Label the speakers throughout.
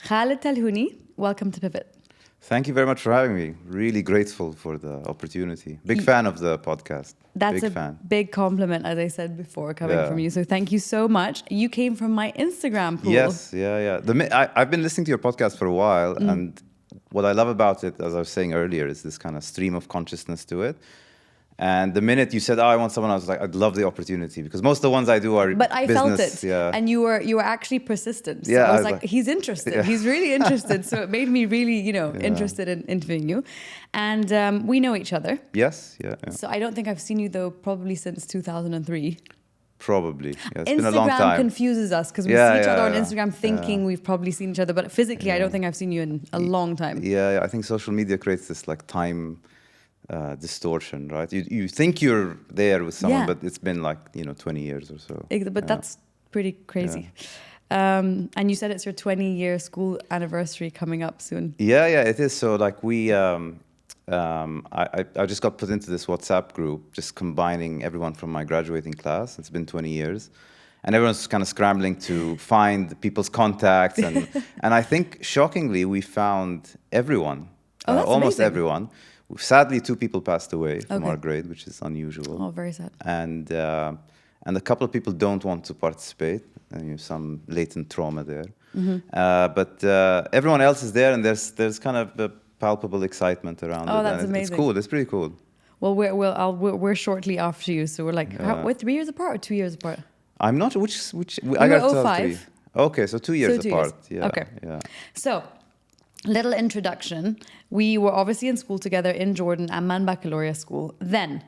Speaker 1: Khaled Talhouni, welcome to Pivot.
Speaker 2: Thank you very much for having me. Really grateful for the opportunity. Big fan of the podcast.
Speaker 1: That's
Speaker 2: big fan.
Speaker 1: Big compliment, as I said before, coming from you. So thank you so much. You came from my Instagram pool.
Speaker 2: Yes, yeah. I've been listening to your podcast for a while, and what I love about it, as I was saying earlier, is this kind of stream of consciousness to it. And the minute you said, "Oh, I want someone," I was like, "I'd love the opportunity," because most of the ones I do are
Speaker 1: But I felt
Speaker 2: business,
Speaker 1: it,
Speaker 2: yeah.
Speaker 1: and you were actually persistent. So
Speaker 2: Yeah,
Speaker 1: I was like, he's interested.
Speaker 2: Yeah.
Speaker 1: He's really interested. So it made me really, interested in interviewing you. And we know each other.
Speaker 2: Yes, yeah.
Speaker 1: So I don't think I've seen you though probably since 2003.
Speaker 2: Probably. Yeah, it's
Speaker 1: Instagram
Speaker 2: been a long time.
Speaker 1: confuses us because we see each other on Instagram thinking we've probably seen each other, but physically I don't think I've seen you in a long time.
Speaker 2: Yeah, I think social media creates this like time distortion, right? You think you're there with someone, but it's been like 20 years or so.
Speaker 1: But that's pretty crazy. And you said it's your 20-year school anniversary coming up soon.
Speaker 2: Yeah, it is. So like I just got put into this WhatsApp group, just combining everyone from my graduating class. It's been 20 years. And everyone's kind of scrambling to find people's contacts. And I think, shockingly, we found everyone, almost
Speaker 1: amazing.
Speaker 2: Everyone. Sadly, 2 people passed away from our grade, which is unusual.
Speaker 1: Oh, very sad.
Speaker 2: And a couple of people don't want to participate. And some latent trauma there. But everyone else is there, and there's kind of a palpable excitement around it.
Speaker 1: Oh, that's amazing.
Speaker 2: It's cool. It's pretty cool.
Speaker 1: Well, we're shortly after you, so we're like, we're 3 years apart or 2 years apart?
Speaker 2: I'm not which.
Speaker 1: I got 05.
Speaker 2: Okay, so 2 years apart.
Speaker 1: Years.
Speaker 2: Yeah.
Speaker 1: Okay.
Speaker 2: Yeah.
Speaker 1: So, little introduction. We were obviously in school together in Jordan, Amman Baccalaureate School. Then,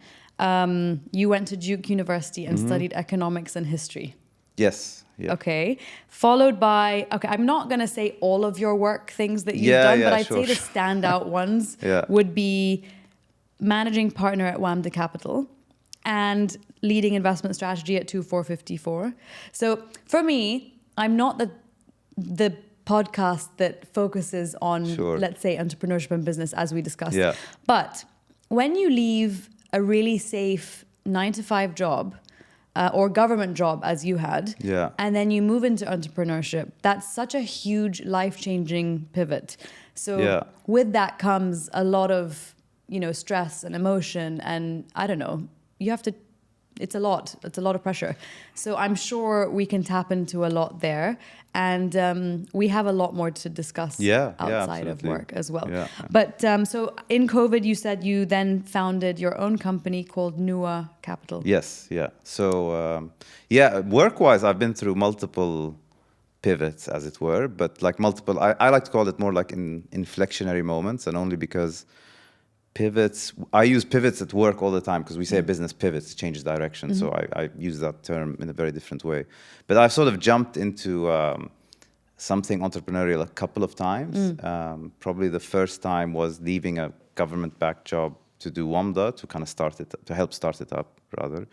Speaker 1: you went to Duke University and studied economics and history.
Speaker 2: Yes. Yeah.
Speaker 1: Okay. Followed by, I'm not going to say all of your work things that you've done, but I'd say the standout ones would be managing partner at WAMDA Capital and leading investment strategy at 2454. So for me, I'm not the podcast that focuses on, let's say, entrepreneurship and business, as we discussed.
Speaker 2: Yeah.
Speaker 1: But when you leave a really safe 9-to-5 job, or government job as you had, and then you move into entrepreneurship, that's such a huge life-changing pivot. So with that comes a lot of, stress and emotion, and I don't know, it's a lot of pressure. So I'm sure we can tap into a lot there, and we have a lot more to discuss outside of work as well.
Speaker 2: Yeah.
Speaker 1: But so in COVID, you said you then founded your own company called NUA Capital.
Speaker 2: Yes, yeah. So work-wise, I've been through multiple pivots, as it were, but like multiple. I like to call it more like inflectionary moments, and only because pivots. I use pivots at work all the time because we say a business pivots, changes direction. So I use that term in a very different way. But I've sort of jumped into something entrepreneurial a couple of times. Probably the first time was leaving a government-backed job to do WAMDA, to kind of help start it up, rather.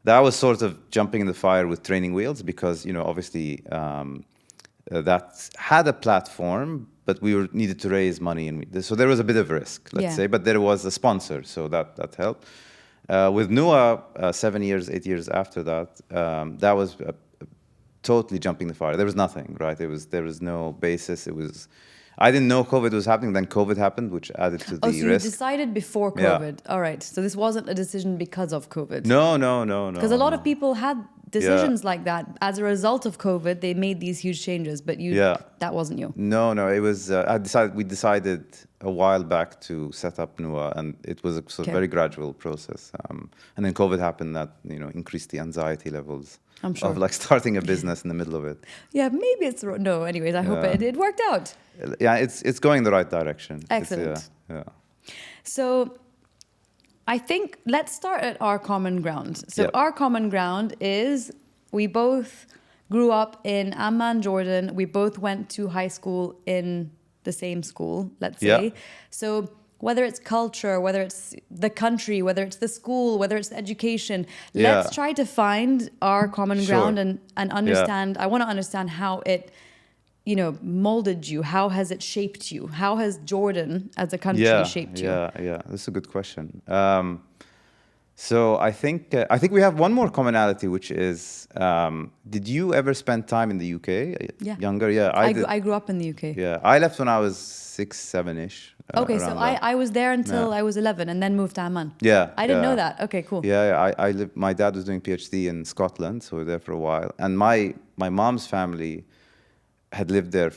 Speaker 2: That was sort of jumping in the fire with training wheels because, obviously that had a platform, but we needed to raise money, and so there was a bit of risk, let's say. But there was a sponsor, so that helped. With NUA, 8 years after that, that was totally jumping the fire. There was nothing, right? There was no basis. I didn't know COVID was happening. Then COVID happened, which added to the risk.
Speaker 1: So you decided before COVID. All right. So this wasn't a decision because of COVID.
Speaker 2: No.
Speaker 1: Because a lot of people had decisions like that. As a result of COVID, they made these huge changes, but that wasn't you.
Speaker 2: No, it was, we decided a while back to set up NUA, and it was a sort of very gradual process. And then COVID happened, that, increased the anxiety levels.
Speaker 1: I'm sure.
Speaker 2: Of like starting a business in the middle of it.
Speaker 1: Yeah, maybe it's, no, anyways, I hope it worked out.
Speaker 2: Yeah, it's going the right direction.
Speaker 1: Excellent. So I think let's start at our common ground. So our common ground is we both grew up in Amman, Jordan. We both went to high school in the same school, let's say. So whether it's culture, whether it's the country, whether it's the school, whether it's the education, let's try to find our common ground and understand. I want to understand how it, molded you. How has it shaped you? How has Jordan as a country shaped you?
Speaker 2: Yeah. That's a good question. So I think we have one more commonality, which is, did you ever spend time in the UK?
Speaker 1: Yeah.
Speaker 2: Younger? Yeah, I did.
Speaker 1: I grew up in the UK.
Speaker 2: Yeah, I left when I was 6, 7-ish.
Speaker 1: Okay, so
Speaker 2: around that.
Speaker 1: I was there until
Speaker 2: Yeah.
Speaker 1: I was 11 and then moved to Amman.
Speaker 2: Yeah,
Speaker 1: I didn't
Speaker 2: yeah.
Speaker 1: know that. Okay, cool.
Speaker 2: Yeah, I lived. My dad was doing PhD in Scotland, so we were there for a while. And my mom's family had lived there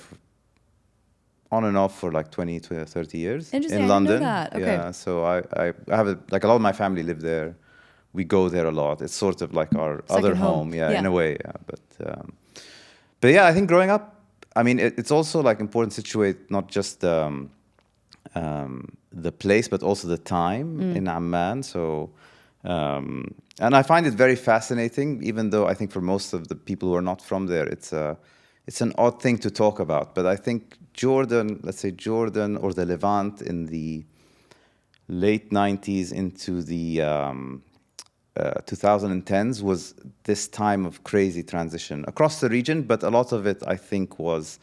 Speaker 2: on and off for like 20 to 30 years
Speaker 1: Interesting,
Speaker 2: in
Speaker 1: I didn't know
Speaker 2: London.
Speaker 1: that. Okay.
Speaker 2: Yeah, so I have like a lot of my family live there. We go there a lot. It's sort of like our
Speaker 1: Second
Speaker 2: other
Speaker 1: home.
Speaker 2: home. Yeah,
Speaker 1: Yeah.
Speaker 2: in a way. Yeah, but yeah, I think growing up, I mean, it's also like important to situate not just the place, but also the time in Amman. So, and I find it very fascinating, even though I think for most of the people who are not from there, it's an odd thing to talk about. But I think Jordan, let's say Jordan or the Levant in the late 90s into the 2010s was this time of crazy transition across the region, but a lot of it, I think, was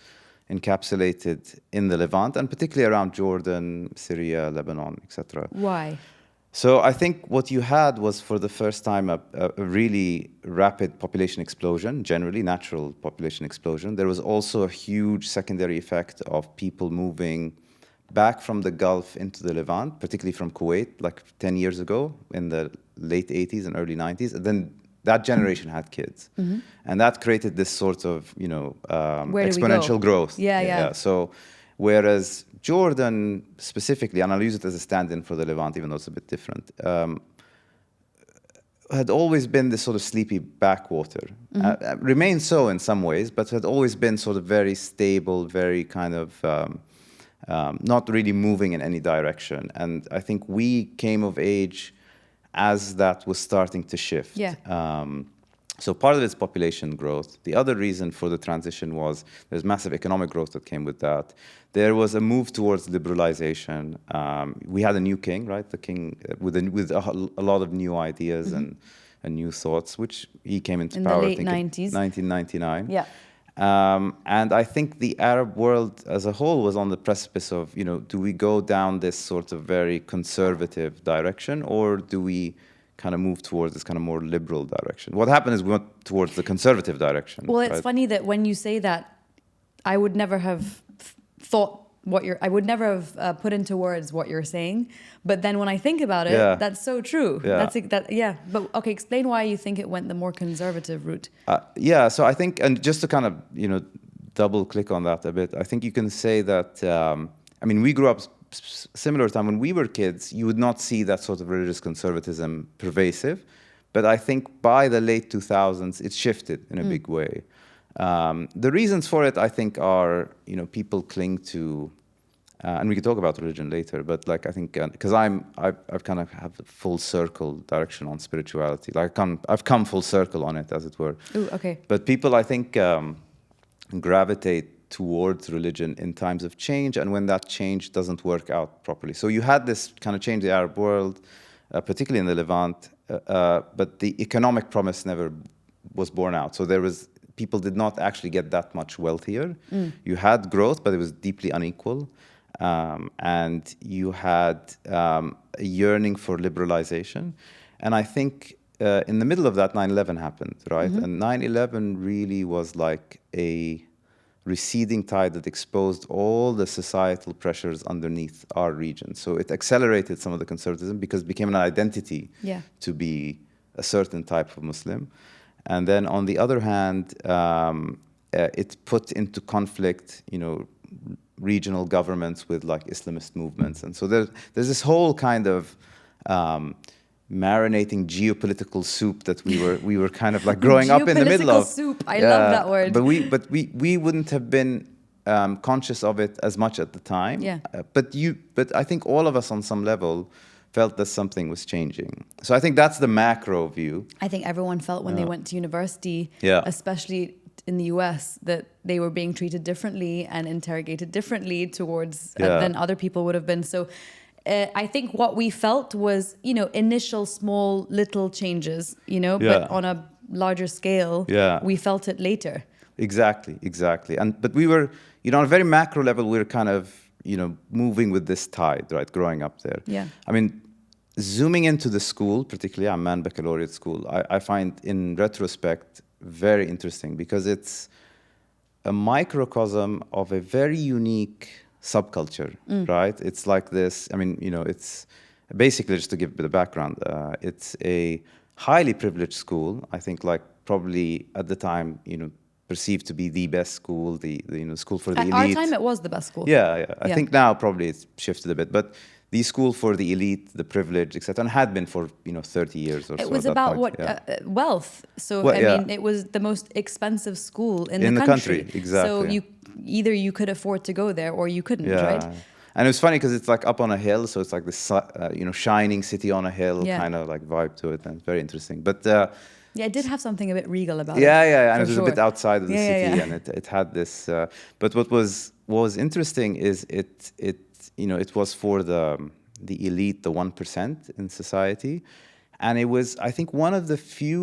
Speaker 2: encapsulated in the Levant, and particularly around Jordan, Syria, Lebanon, etc.
Speaker 1: Why?
Speaker 2: So I think what you had was, for the first time, a really rapid population explosion, generally natural population explosion. There was also a huge secondary effect of people moving back from the Gulf into the Levant, particularly from Kuwait, like 10 years ago in the late 80s and early 90s. And then that generation had kids. Mm-hmm. And that created this sort of, exponential growth.
Speaker 1: Yeah.
Speaker 2: So whereas Jordan specifically, and I'll use it as a stand-in for the Levant, even though it's a bit different, had always been this sort of sleepy backwater. Remains so in some ways, but had always been sort of very stable, very kind of not really moving in any direction. And I think we came of age as that was starting to shift.
Speaker 1: Yeah.
Speaker 2: So part of it's population growth. The other reason for the transition was there's massive economic growth that came with that. There was a move towards liberalization. We had a new king, right? The king with a lot of new ideas and new thoughts, which he came into power,
Speaker 1: the late
Speaker 2: I think,
Speaker 1: 90s.
Speaker 2: in 1999.
Speaker 1: Yeah.
Speaker 2: And I think the Arab world as a whole was on the precipice of, do we go down this sort of very conservative direction, or do we kind of move towards this kind of more liberal direction? What happened is we went towards the conservative direction.
Speaker 1: Well, it's funny that when you say that, I would never have thought I would never have put into words what you're saying. But then when I think about it, that's so true.
Speaker 2: Yeah.
Speaker 1: But okay, explain why you think it went the more conservative route.
Speaker 2: So I think, and just to kind of, double click on that a bit, I think you can say that, we grew up similar time. When we were kids, you would not see that sort of religious conservatism pervasive. But I think by the late 2000s, it shifted in a big way. The reasons for it, I think, are, people cling to, and we can talk about religion later, but like, I think, because I've kind of have a full circle direction on spirituality. Like I've come full circle on it, as it were.
Speaker 1: Ooh, okay.
Speaker 2: But people, I think, gravitate towards religion in times of change, and when that change doesn't work out properly. So you had this kind of change in the Arab world, particularly in the Levant, but the economic promise never was borne out. So people did not actually get that much wealthier. You had growth, but it was deeply unequal. And you had a yearning for liberalization. And I think in the middle of that, 9/11 happened, right? And 9/11 really was like a receding tide that exposed all the societal pressures underneath our region. So it accelerated some of the conservatism because it became an identity to be a certain type of Muslim. And then on the other hand, it put into conflict, regional governments with like Islamist movements. And so there's this whole kind of marinating geopolitical soup that we were kind of like growing up in the middle of.
Speaker 1: Geopolitical soup, I love that word.
Speaker 2: But we wouldn't have been conscious of it as much at the time.
Speaker 1: Yeah.
Speaker 2: But I think all of us on some level felt that something was changing. So I think that's the macro view.
Speaker 1: I think everyone felt when they went to university,
Speaker 2: Yeah.
Speaker 1: especially in the US, that they were being treated differently and interrogated differently towards than other people would have been. So I think what we felt was, initial small little changes, but on a larger scale, we felt it later.
Speaker 2: Exactly. But we were, on a very macro level, we were kind of, moving with this tide, right, growing up there.
Speaker 1: Yeah.
Speaker 2: zooming into the school, particularly Amman Baccalaureate School, I find in retrospect very interesting because it's a microcosm of a very unique subculture, right? It's like this, I mean, it's basically, just to give a bit of background, it's a highly privileged school. I think like probably at the time, perceived to be the best school, the school for the elite.
Speaker 1: At our time, it was the best school.
Speaker 2: Yeah. I think now probably it's shifted a bit, but the school for the elite, the privileged, etc., and had been for 30 years or so.
Speaker 1: It was
Speaker 2: at that
Speaker 1: about
Speaker 2: point.
Speaker 1: wealth. So
Speaker 2: Well,
Speaker 1: I
Speaker 2: yeah.
Speaker 1: mean, it was the most expensive school in
Speaker 2: In
Speaker 1: the
Speaker 2: the
Speaker 1: country.
Speaker 2: country, exactly.
Speaker 1: So either you could afford to go there or you couldn't,
Speaker 2: Yeah.
Speaker 1: right?
Speaker 2: And it was funny because it's like up on a hill, so it's like this shining city on a hill
Speaker 1: Yeah.
Speaker 2: kind of like vibe to it, and it's very interesting. But
Speaker 1: Yeah, it did have something a bit regal about it.
Speaker 2: yeah, and
Speaker 1: for
Speaker 2: it was a bit
Speaker 1: sure.
Speaker 2: outside of the city,
Speaker 1: Yeah.
Speaker 2: and it had this. But what was interesting is it was for the elite, the 1% in society, and it was, I think, one of the few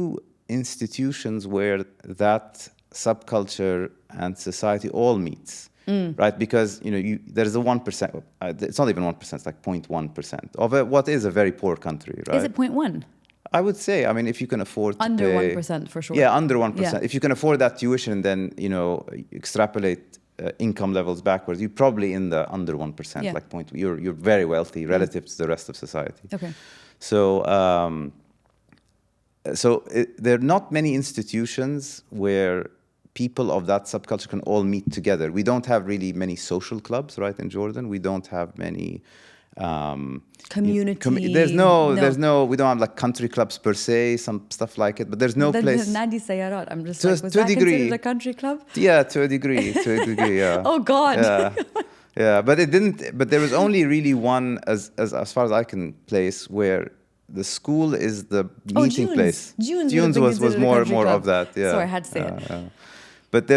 Speaker 2: institutions where that subculture and society all meets. Right, because there's a 1%. It's not even 1%. It's like 0.1% of what is a very poor country, right?
Speaker 1: Is it 0.1?
Speaker 2: I would say. I mean, if you can afford to
Speaker 1: Under
Speaker 2: pay,
Speaker 1: 1% for sure.
Speaker 2: Yeah, under 1%.
Speaker 1: Yeah.
Speaker 2: If you can afford that tuition and then extrapolate income levels backwards, you're probably in the under 1%.
Speaker 1: Yeah.
Speaker 2: Like you're very wealthy relative to the rest of society.
Speaker 1: Okay.
Speaker 2: So there are not many institutions where people of that subculture can all meet together. We don't have really many social clubs, right, in Jordan. We don't have many
Speaker 1: Community.
Speaker 2: there's no, we don't have like country clubs per se, some stuff like it, but there's no place.
Speaker 1: Nadi Sayarat. I'm just
Speaker 2: To-
Speaker 1: like, was
Speaker 2: to a
Speaker 1: that
Speaker 2: degree.
Speaker 1: considered a country club?
Speaker 2: Yeah, to a degree, yeah.
Speaker 1: Oh God.
Speaker 2: Yeah, but it didn't. But there was only really one, as far as I can place, where the school is the meeting place.
Speaker 1: Junes
Speaker 2: was more of that. Yeah.
Speaker 1: Sorry, I had to say it.
Speaker 2: But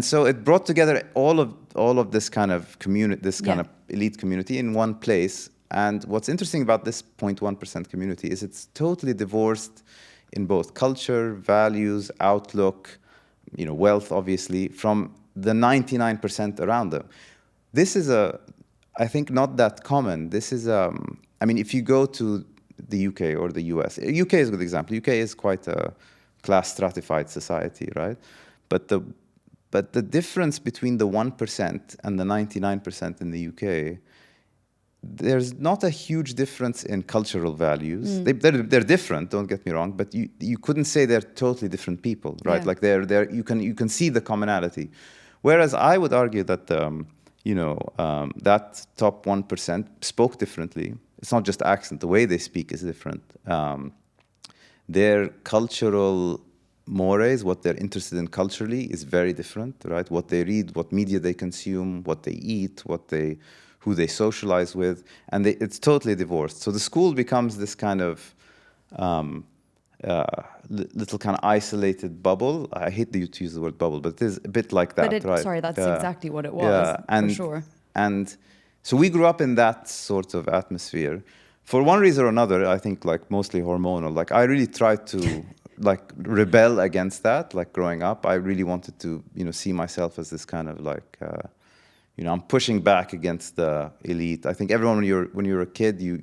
Speaker 2: so it brought together all of this kind of community, this kind of elite community in one place. And what's interesting about this 0.1% community is it's totally divorced in both culture, values, outlook, wealth, obviously, from the 99% around them. This is I think, not that common. This is, I mean, if you go to the UK or the US, UK is a good example. UK is quite a class stratified society, right? But the difference between the 1% and the 99% in the UK, there's not a huge difference in cultural values. They're different, don't get me wrong, but you couldn't say they're totally different people, right?
Speaker 1: Yeah.
Speaker 2: Like you can see the commonality. Whereas I would argue that that top 1% spoke differently. It's not just accent; the way they speak is different. Their cultural mores, what they're interested in culturally, is very different, right? What they read, what media they consume, what they eat, who they socialize with, and it's totally divorced. So the school becomes this kind of little kind of isolated bubble. I hate to use the word bubble, but it is a bit like that, right?
Speaker 1: Sorry, that's exactly what it was, for sure.
Speaker 2: And so we grew up in that sort of atmosphere. For one reason or another, I think like mostly hormonal, like I really tried to like rebel against that, like growing up. I really wanted to, see myself as this kind of like, I'm pushing back against the elite. I think everyone, when you're a kid, you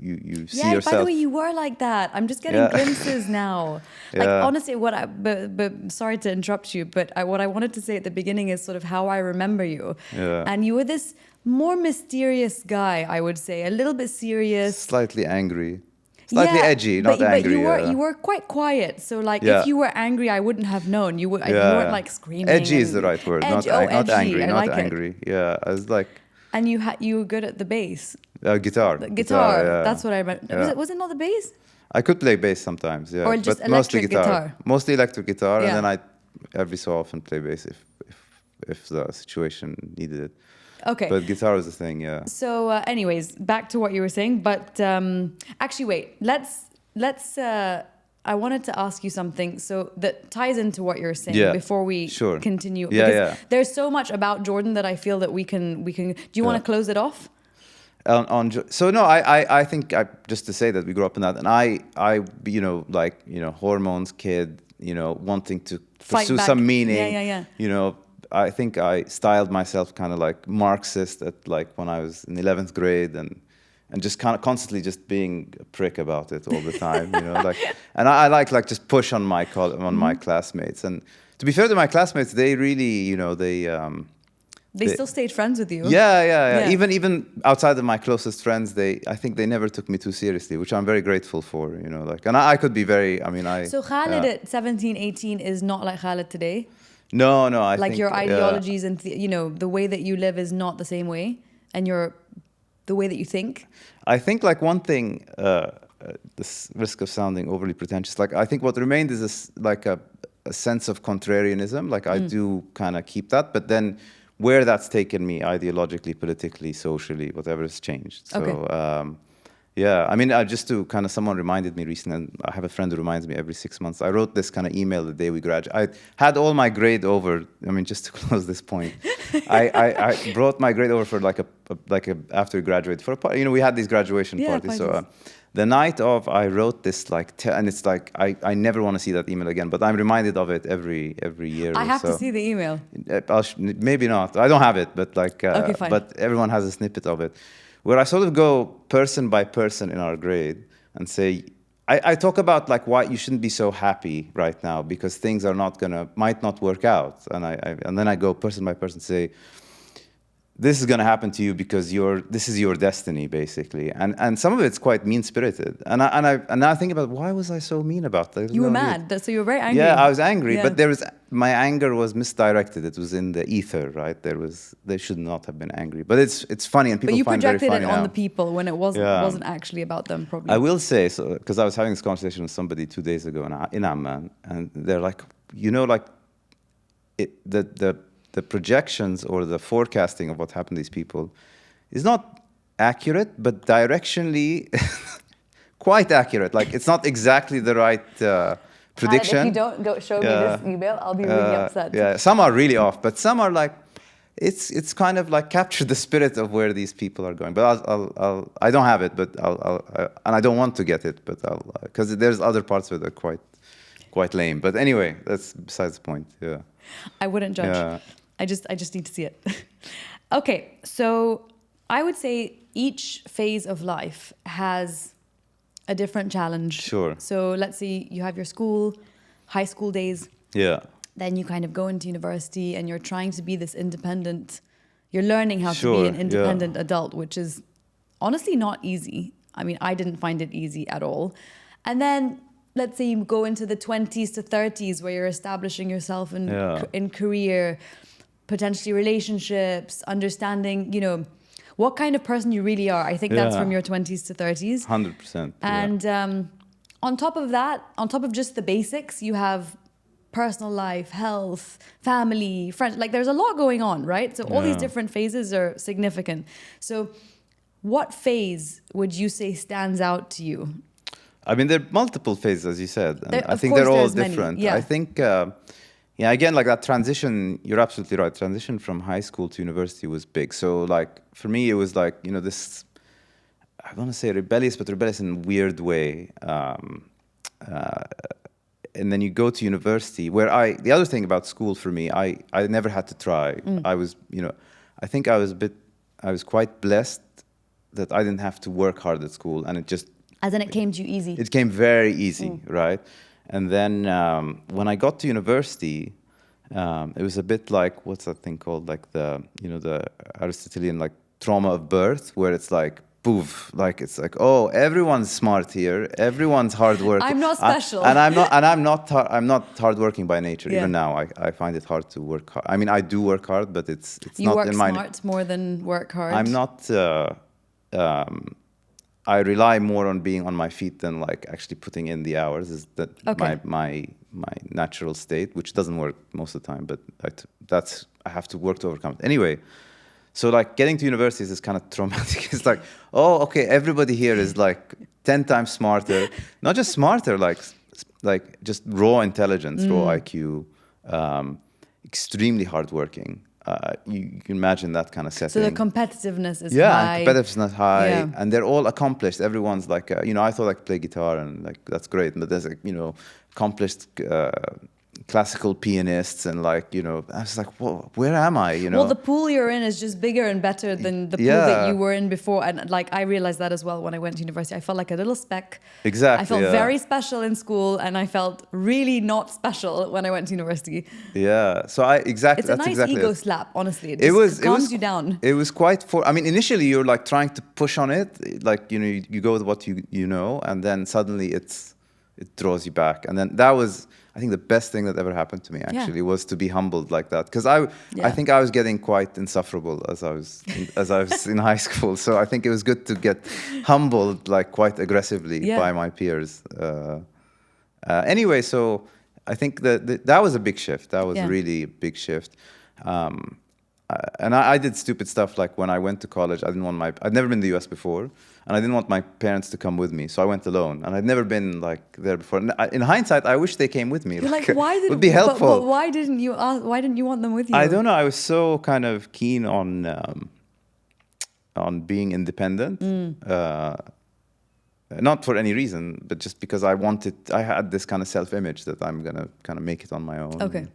Speaker 2: see yourself.
Speaker 1: By the way, you were like that. I'm just getting glimpses now. Like honestly, but sorry to interrupt you, but what I wanted to say at the beginning is sort of how I remember you.
Speaker 2: Yeah.
Speaker 1: And you were this more mysterious guy, I would say, a little bit serious,
Speaker 2: slightly angry. Slightly edgy, not angry.
Speaker 1: But you were quite quiet. So like, if you were angry, I wouldn't have known. You weren't like screaming.
Speaker 2: Edgy is the right word. Not angry.
Speaker 1: I
Speaker 2: not
Speaker 1: like
Speaker 2: angry.
Speaker 1: It.
Speaker 2: Yeah, I was like.
Speaker 1: And you were good at the bass.
Speaker 2: Guitar.
Speaker 1: Guitar.
Speaker 2: Yeah.
Speaker 1: That's what I meant.
Speaker 2: Yeah.
Speaker 1: Was it not the bass?
Speaker 2: I could play bass sometimes. Yeah.
Speaker 1: Or just
Speaker 2: but mostly
Speaker 1: guitar.
Speaker 2: Mostly electric guitar,
Speaker 1: Yeah.
Speaker 2: and then I every so often play bass if the situation needed it.
Speaker 1: Okay.
Speaker 2: But guitar was the thing. Yeah.
Speaker 1: So, anyways, back to what you were saying. But actually, wait. Let's. I wanted to ask you something so that ties into what you're saying before we continue.
Speaker 2: Yeah,
Speaker 1: because there's so much about Jordan that I feel that we can. Do you want to close it off?
Speaker 2: So no, I think just to say that we grew up in that, and I hormones, kid, wanting to pursue some meaning.
Speaker 1: Yeah.
Speaker 2: I think I styled myself kind of like Marxist at like when I was in 11th grade, and and just kind of constantly just being a prick about it all the time, you know, like, and I like just push on my my classmates. And to be fair to my classmates, they really, you know,
Speaker 1: they still stayed friends with you.
Speaker 2: Yeah. Even outside of my closest friends, I think they never took me too seriously, which I'm very grateful for, you know, like, and I could be very, I mean,
Speaker 1: So Khaled at 17, 18 is not like Khaled today?
Speaker 2: No, I
Speaker 1: like
Speaker 2: think...
Speaker 1: your ideologies and, you know, the way that you live is not the same way, and the way that you think?
Speaker 2: I think, like, one thing, this risk of sounding overly pretentious, like, I think what remained is this, like, a sense of contrarianism. Like, I do kind of keep that, but then where that's taken me ideologically, politically, socially, whatever has changed. So, yeah, I mean, just to kind of, someone reminded me recently, and I have a friend who reminds me every 6 months. I wrote this kind of email the day we graduated. I had all my grade over. I mean, just to close this point, I brought my grade over for like a after we graduated for a party. You know, we had these graduation parties. So the night of, I wrote this and it's like I never want to see that email again. But I'm reminded of it every year.
Speaker 1: I have to see the email.
Speaker 2: Maybe not. I don't have it, but like,
Speaker 1: okay, fine.
Speaker 2: But everyone has a snippet of it, where I sort of go person by person in our grade and say, I talk about like why you shouldn't be so happy right now because things might not work out. And then I go person by person and say, this is going to happen to you because this is your destiny, basically. And some of it's quite mean-spirited. And now I think about, why was I so mean about that?
Speaker 1: You were mad, so you were very angry.
Speaker 2: Yeah, I was angry, but my anger was misdirected. It was in the ether, right? They should not have been angry. But it's funny, and people find it very funny.
Speaker 1: But you projected it on the people when it wasn't actually about them, probably.
Speaker 2: I will say, so because I was having this conversation with somebody 2 days ago in Amman, and they're like, you know, like the projections or the forecasting of what happened to these people is not accurate, but directionally quite accurate. Like, it's not exactly the right prediction.
Speaker 1: And if you don't go show me this email, I'll be really upset.
Speaker 2: Yeah, some are really off, but some are like, it's kind of like captured the spirit of where these people are going. But I don't have it, but and I don't want to get it, but because there's other parts of it that are quite lame. But anyway, that's besides the point. Yeah,
Speaker 1: I wouldn't judge. Yeah. I just need to see it. Okay, so I would say each phase of life has a different challenge.
Speaker 2: Sure.
Speaker 1: So let's say you have your high school days.
Speaker 2: Yeah.
Speaker 1: Then you kind of go into university and you're trying to be this independent, you're learning how to be an independent adult, which is honestly not easy. I mean, I didn't find it easy at all. And then let's say you go into the 20s to 30s where you're establishing yourself in career, potentially relationships, understanding, you know, what kind of person you really are. I think that's from your 20s to 30s.
Speaker 2: 100%.
Speaker 1: And on top of that, on top of just the basics, you have personal life, health, family, friends. Like, there's a lot going on, right? So all these different phases are significant. So what phase would you say stands out to you?
Speaker 2: I mean, there are multiple phases, as you said. And I think they're all different. I think... yeah, again, like that transition, you're absolutely right. Transition from high school to university was big. So, like, for me, it was like, you know, this, I want to say rebellious, but rebellious in a weird way. And then you go to university, where the other thing about school for me, I never had to try. I was, you know, I think I was quite blessed that I didn't have to work hard at school. And it just...
Speaker 1: As in, it came to you easy.
Speaker 2: It came very easy, right? And then when I got to university, it was a bit like, what's that thing called? Like the Aristotelian, like, trauma of birth, where it's like, poof, like, it's like, oh, everyone's smart here, everyone's hardworking.
Speaker 1: I'm not special.
Speaker 2: I'm not hardworking by nature. Even now, I find it hard to work hard. I mean, I do work hard, but it's not in my... You
Speaker 1: work smart more than work hard.
Speaker 2: I'm not... I rely more on being on my feet than like actually putting in the hours. Is that my natural state, which doesn't work most of the time, but I have to work to overcome it. Anyway, so like getting to universities is kind of traumatic. It's like, oh, okay, everybody here is like 10 times smarter. Not just smarter, like just raw intelligence, raw IQ, extremely hardworking. You can imagine that kind of setting.
Speaker 1: So the competitiveness is high.
Speaker 2: Yeah, competitiveness high, and they're all accomplished. Everyone's like, you know, I thought I could play guitar, and like that's great, but there's like, you know, accomplished classical pianists and like, you know, I was like, whoa, where am I? You know?
Speaker 1: Well, the pool you're in is just bigger and better than the pool that you were in before. And like, I realized that as well when I went to university. I felt like a little speck.
Speaker 2: Exactly.
Speaker 1: I felt very special in school, and I felt really not special when I went to university.
Speaker 2: Yeah. So it's a
Speaker 1: nice ego slap, honestly. It calms you down.
Speaker 2: It was quite I mean, initially you're like trying to push on it, like, you know, you go with what you know, and then suddenly it draws you back. And then that was, I think, the best thing that ever happened to me, actually, was to be humbled like that. Because I think I was getting quite insufferable as I was in high school. So I think it was good to get humbled like quite aggressively by my peers. Anyway, so I think that was a big shift. That was really a big shift. And I did stupid stuff, like when I went to college, I'd never been to the US before, and I didn't want my parents to come with me, so I went alone, and I'd never been like there before. In hindsight, I wish they came with me.
Speaker 1: You're like, why did?
Speaker 2: It would be helpful.
Speaker 1: But why didn't you want them with you?
Speaker 2: I don't know. I was so kind of keen on being independent, not for any reason, but just because I had this kind of self-image that I'm gonna kind of make it on my own.
Speaker 1: Okay.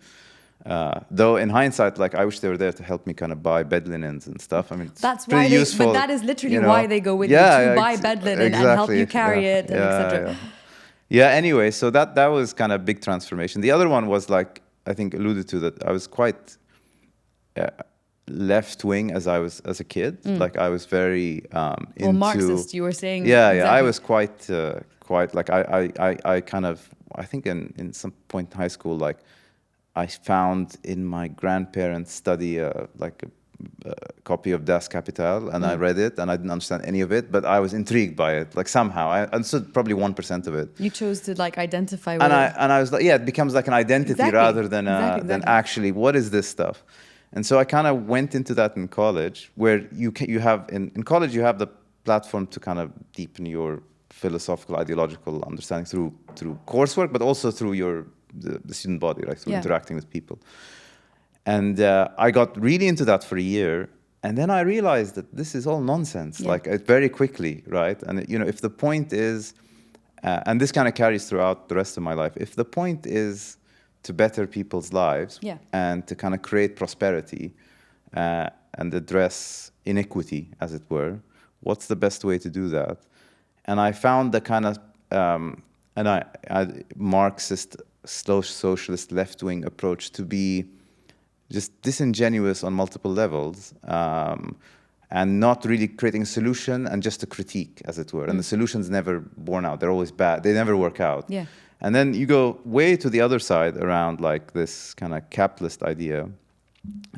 Speaker 2: Though in hindsight, like, I wish they were there to help me kind of buy bed linens and stuff. I mean,
Speaker 1: that's
Speaker 2: pretty
Speaker 1: why
Speaker 2: useful,
Speaker 1: but that is literally why they go with you, to buy bed linen and help you carry it, and etc.
Speaker 2: Yeah. Anyway, so that was kind of a big transformation. The other one was, like, I think alluded to, that I was quite left wing as a kid. Like, I was very into
Speaker 1: Marxist. You were saying.
Speaker 2: Yeah.
Speaker 1: Exactly.
Speaker 2: I was quite like I kind of, I think in some point in high school, like, I found in my grandparents' study like a copy of Das Kapital, and I read it, and I didn't understand any of it, but I was intrigued by it. Like, somehow I understood probably 1% of it.
Speaker 1: You chose to like identify with
Speaker 2: it. And I was like, it becomes like an identity rather than than actually what is this stuff. And so I kind of went into that in college, where you have in college you have the platform to kind of deepen your philosophical, ideological understanding through coursework, but also through the student body, right? Through interacting with people. And I got really into that for a year, and then I realized that this is all nonsense, like, very quickly, right? And, you know, if the point is, and this kind of carries throughout the rest of my life, if the point is to better people's lives and to kind of create prosperity and address inequity, as it were, what's the best way to do that? And I found the kind of Marxist, slow socialist, left-wing approach to be just disingenuous on multiple levels, and not really creating a solution, and just a critique, as it were. And the solution's never borne out. They're always bad. They never work out.
Speaker 1: Yeah.
Speaker 2: And then you go way to the other side around, like, this kind of capitalist idea,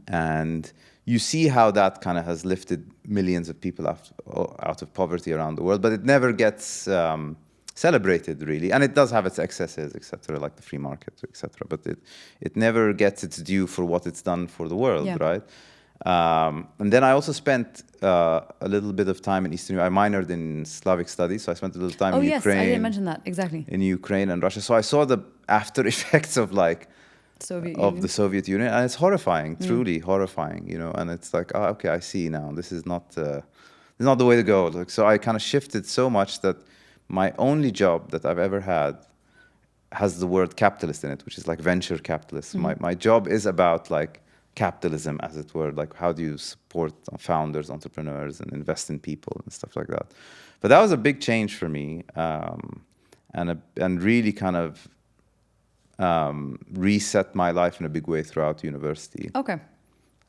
Speaker 2: and you see how that kind of has lifted millions of people out of poverty around the world, but it never gets celebrated, really. And it does have its excesses, etc., like the free market, etc. But it never gets its due for what it's done for the world, right? And then I also spent a little bit of time in Eastern Europe. I minored in Slavic studies, so I spent a little time in Ukraine.
Speaker 1: I didn't mention that, exactly.
Speaker 2: In Ukraine and Russia. So I saw the after effects of, like, the Soviet Union, and it's horrifying, truly horrifying, you know. And it's like, oh, okay, I see now. This is not the way to go. Like, so I kind of shifted so much that my only job that I've ever had has the word capitalist in it, which is like venture capitalist. My job is about, like, capitalism, as it were. Like, how do you support founders, entrepreneurs, and invest in people and stuff like that. But that was a big change for me, and really kind of reset my life in a big way throughout university.
Speaker 1: Okay.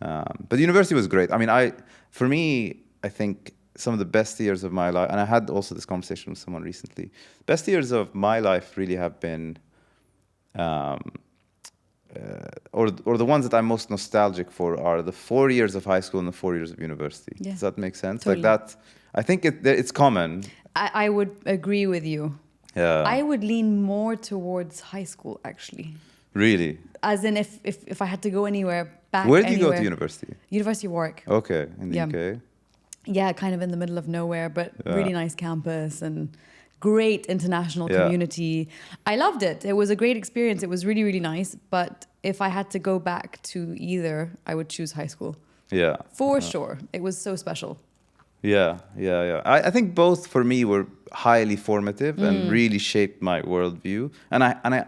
Speaker 2: But university was great. I mean, for me, I think some of the best years of my life, and I had also this conversation with someone recently, best years of my life really have been, or the ones that I'm most nostalgic for are the 4 years of high school and the 4 years of university. Does that make sense?
Speaker 1: Totally.
Speaker 2: Like that, I think it's common.
Speaker 1: I would agree with you.
Speaker 2: Yeah.
Speaker 1: I would lean more towards high school, actually.
Speaker 2: Really?
Speaker 1: As in, if I had to go anywhere,
Speaker 2: Where did you go to university?
Speaker 1: University of Warwick.
Speaker 2: Okay, in the UK.
Speaker 1: Yeah, kind of in the middle of nowhere, but really nice campus and great international community. I loved it. It was a great experience. It was really, really nice. But if I had to go back to either, I would choose high school.
Speaker 2: Yeah.
Speaker 1: For sure. It was so special.
Speaker 2: Yeah. I think both for me were highly formative and really shaped my worldview. And I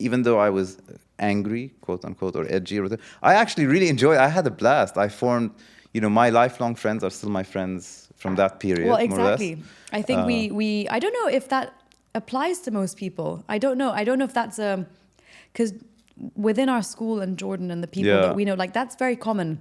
Speaker 2: even though I was angry, quote unquote, or edgy, or whatever. I actually really enjoy it. I had a blast. I formed, my lifelong friends are still my friends from that period.
Speaker 1: Well,
Speaker 2: more or less.
Speaker 1: exactly. I think we I don't know if that applies to most people. I don't know. I don't know if that's because within our school in Jordan and the people that we know, like that's very common.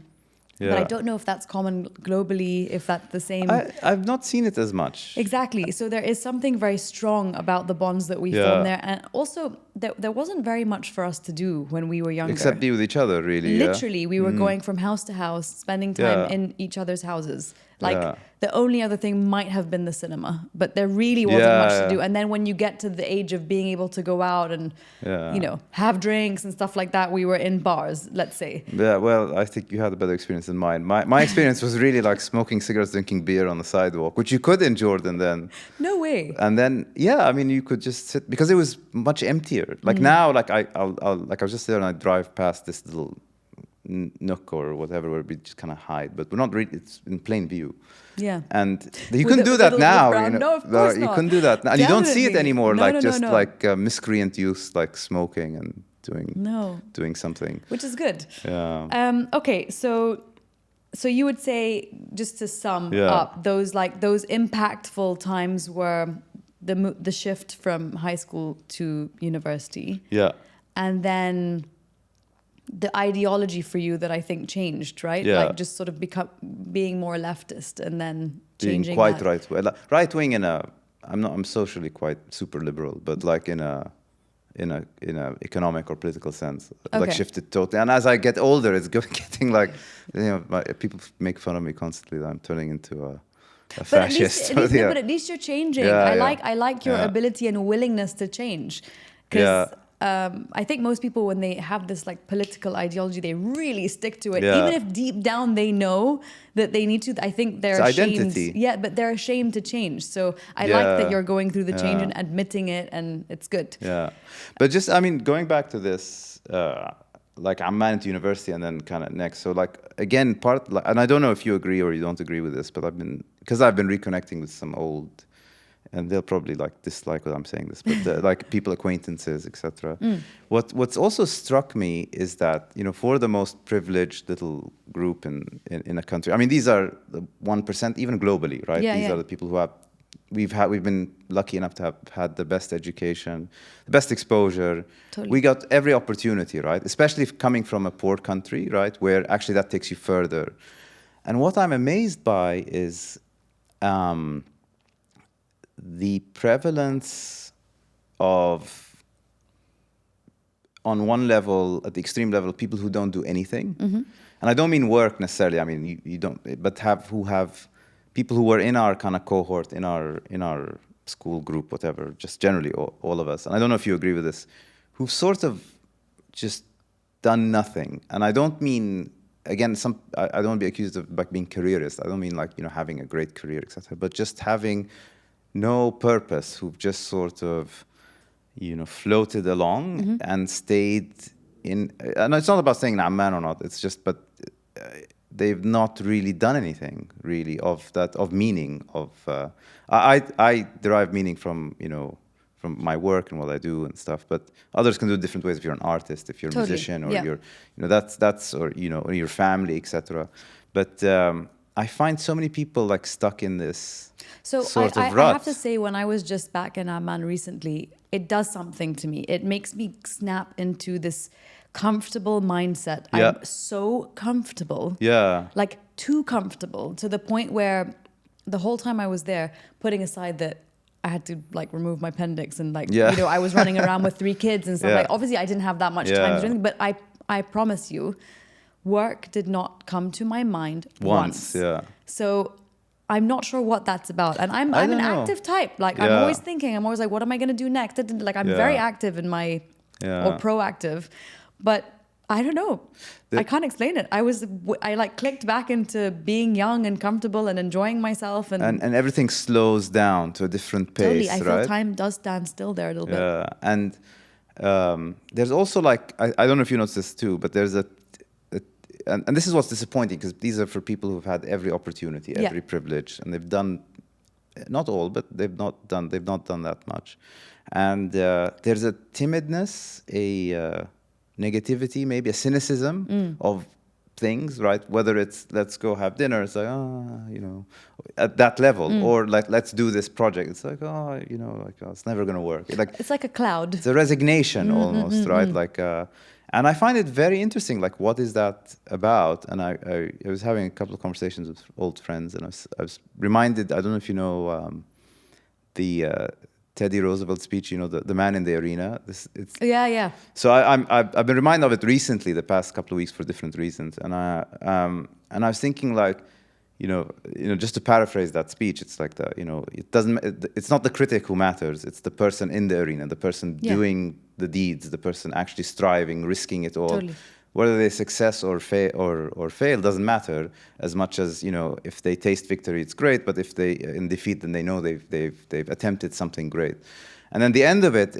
Speaker 2: Yeah.
Speaker 1: But I don't know if that's common globally, if that's the same.
Speaker 2: I've not seen it as much.
Speaker 1: Exactly. So there is something very strong about the bonds that we form there. And also, there wasn't very much for us to do when we were younger.
Speaker 2: Except be with each other, really.
Speaker 1: Literally, we were going from house to house, spending time in each other's houses. Like, the only other thing might have been the cinema. But there really wasn't much to do. And then when you get to the age of being able to go out and, have drinks and stuff like that, we were in bars, let's say.
Speaker 2: Yeah, well, I think you had a better experience than mine. My experience was really like smoking cigarettes, drinking beer on the sidewalk, which you could in Jordan then.
Speaker 1: No way.
Speaker 2: And then, you could just sit, because it was much emptier. Like now, like I was just there and I drive past this little nook or whatever where we just kind of hide, but we're not really, it's in plain view.
Speaker 1: Yeah.
Speaker 2: And you couldn't do that now.
Speaker 1: No, of course
Speaker 2: you
Speaker 1: not.
Speaker 2: couldn't do that now. And you don't see it anymore,
Speaker 1: No.
Speaker 2: like miscreant youth, like smoking and doing something.
Speaker 1: Which is good.
Speaker 2: Yeah.
Speaker 1: Okay, so you would say, just to sum up, those impactful times were the shift from high school to university.
Speaker 2: Yeah.
Speaker 1: And then the ideology for you that I think changed, right?
Speaker 2: Yeah.
Speaker 1: Like just sort of being more leftist and then
Speaker 2: Being
Speaker 1: changing
Speaker 2: quite
Speaker 1: that.
Speaker 2: right wing I'm socially quite super liberal, but like in a economic or political sense, like shifted totally. And as I get older, it's getting like, people make fun of me constantly that I'm turning into a fascist.
Speaker 1: But at least you're changing. I like your ability and willingness to change. Because I think most people, when they have this like political ideology, they really stick to it. Even if deep down they know that they need to. I think they're ashamed.
Speaker 2: Identity.
Speaker 1: Yeah, but they're ashamed to change. So I like that you're going through the change and admitting it, and it's good.
Speaker 2: Yeah. But just, going back to this, like Amman at university and then kind of next. So like, again, and I don't know if you agree or you don't agree with this, but I've been reconnecting with some old, and they'll probably like dislike what I'm saying this, but like people, acquaintances, etc. What's also struck me is that, for the most privileged little group in a country, these are the 1%, even globally, right? These are the people who we've been lucky enough to have had the best education, the best exposure.
Speaker 1: Totally.
Speaker 2: We got every opportunity, right? Especially if coming from a poor country, right? Where actually that takes you further. And what I'm amazed by is the prevalence of, on one level, at the extreme level, people who don't do anything. And I don't mean work necessarily. You don't, but who have people who were in our kind of cohort, in our school group, whatever, just generally all of us. And I don't know if you agree with this, who've sort of just done nothing. And I don't mean, again, I don't want to be accused of like being careerist. I don't mean like, having a great career, etc. But just having no purpose, who've just sort of, floated along and stayed in. And it's not about saying Amman or not. It's just, but they've not really done anything really of meaning. I derive meaning from from my work and what I do and stuff. But others can do it different ways. If you're an artist, if you're a musician, or you're that's or or your family, etc. But I find so many people like stuck in this sort of rut.
Speaker 1: I have to say, when I was just back in Amman recently, it does something to me. It makes me snap into this comfortable mindset. I'm so comfortable.
Speaker 2: Yeah.
Speaker 1: Like too comfortable, to the point where the whole time I was there, putting aside that I had to like remove my appendix and like, I was running around with 3 kids and stuff. Like, obviously I didn't have that much time to do anything, but I promise you, work did not come to my mind once.
Speaker 2: Yeah.
Speaker 1: So I'm not sure what that's about. And I'm an active type. Like I'm always thinking, I'm always like, what am I going to do next? Like I'm very active in my, or proactive, but I don't know. I can't explain it. I like clicked back into being young and comfortable and enjoying myself. And
Speaker 2: everything slows down to a different pace,
Speaker 1: totally. I
Speaker 2: right?
Speaker 1: feel time does stand still there a little bit.
Speaker 2: Yeah. And there's also like, I don't know if you noticed this too, but there's and this is what's disappointing, because these are for people who've had every opportunity, every privilege, and they've done, not all, but they've not done that much. And there's a timidness, negativity, maybe a cynicism of things, right? Whether it's let's go have dinner, it's like, oh, you know, at that level, or like let's do this project, it's like, oh, you know, like, oh, it's never gonna work.
Speaker 1: It's like a cloud.
Speaker 2: It's a resignation almost, right? Like, and I find it very interesting. Like, what is that about? And I was having a couple of conversations with old friends, and I was reminded. I don't know if you know the Teddy Roosevelt speech. You know, the man in the arena.
Speaker 1: Yeah.
Speaker 2: So I've been reminded of it recently, the past couple of weeks, for different reasons. And I was thinking, like, you know, just to paraphrase that speech, it's like it's not the critic who matters. It's the person in the arena, the person doing the deeds, the person actually striving, risking it all.
Speaker 1: Totally.
Speaker 2: Whether they success or fail doesn't matter as much as, you know, if they taste victory, it's great. But if they in defeat, then they know they've attempted something great. And then the end of it,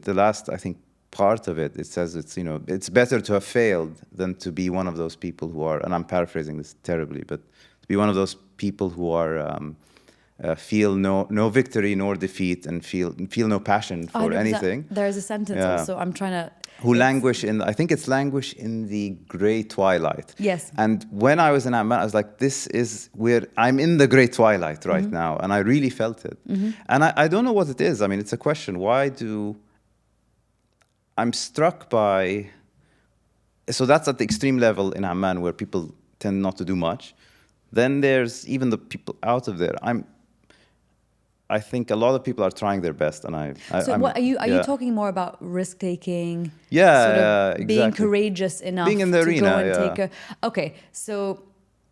Speaker 2: the last, I think, part of it, it says it's, you know, it's better to have failed than to be one of those people who are, and I'm paraphrasing this terribly, but to be one of those people who are feel no victory nor defeat and feel no passion for anything.
Speaker 1: There's a sentence also. I'm trying to.
Speaker 2: Who languish in, I think it's languish in the gray twilight.
Speaker 1: Yes.
Speaker 2: And when I was in Amman, I was like, this is where I'm in the gray twilight right now. And I really felt it. And I don't know what it is. I mean, it's a question. I'm struck by, so that's at the extreme level in Amman where people tend not to do much. Then there's even the people out of there. I think a lot of people are trying their best, and
Speaker 1: are you talking more about risk taking?
Speaker 2: Yeah,
Speaker 1: exactly. Being courageous enough,
Speaker 2: being in the arena,
Speaker 1: go and take okay, so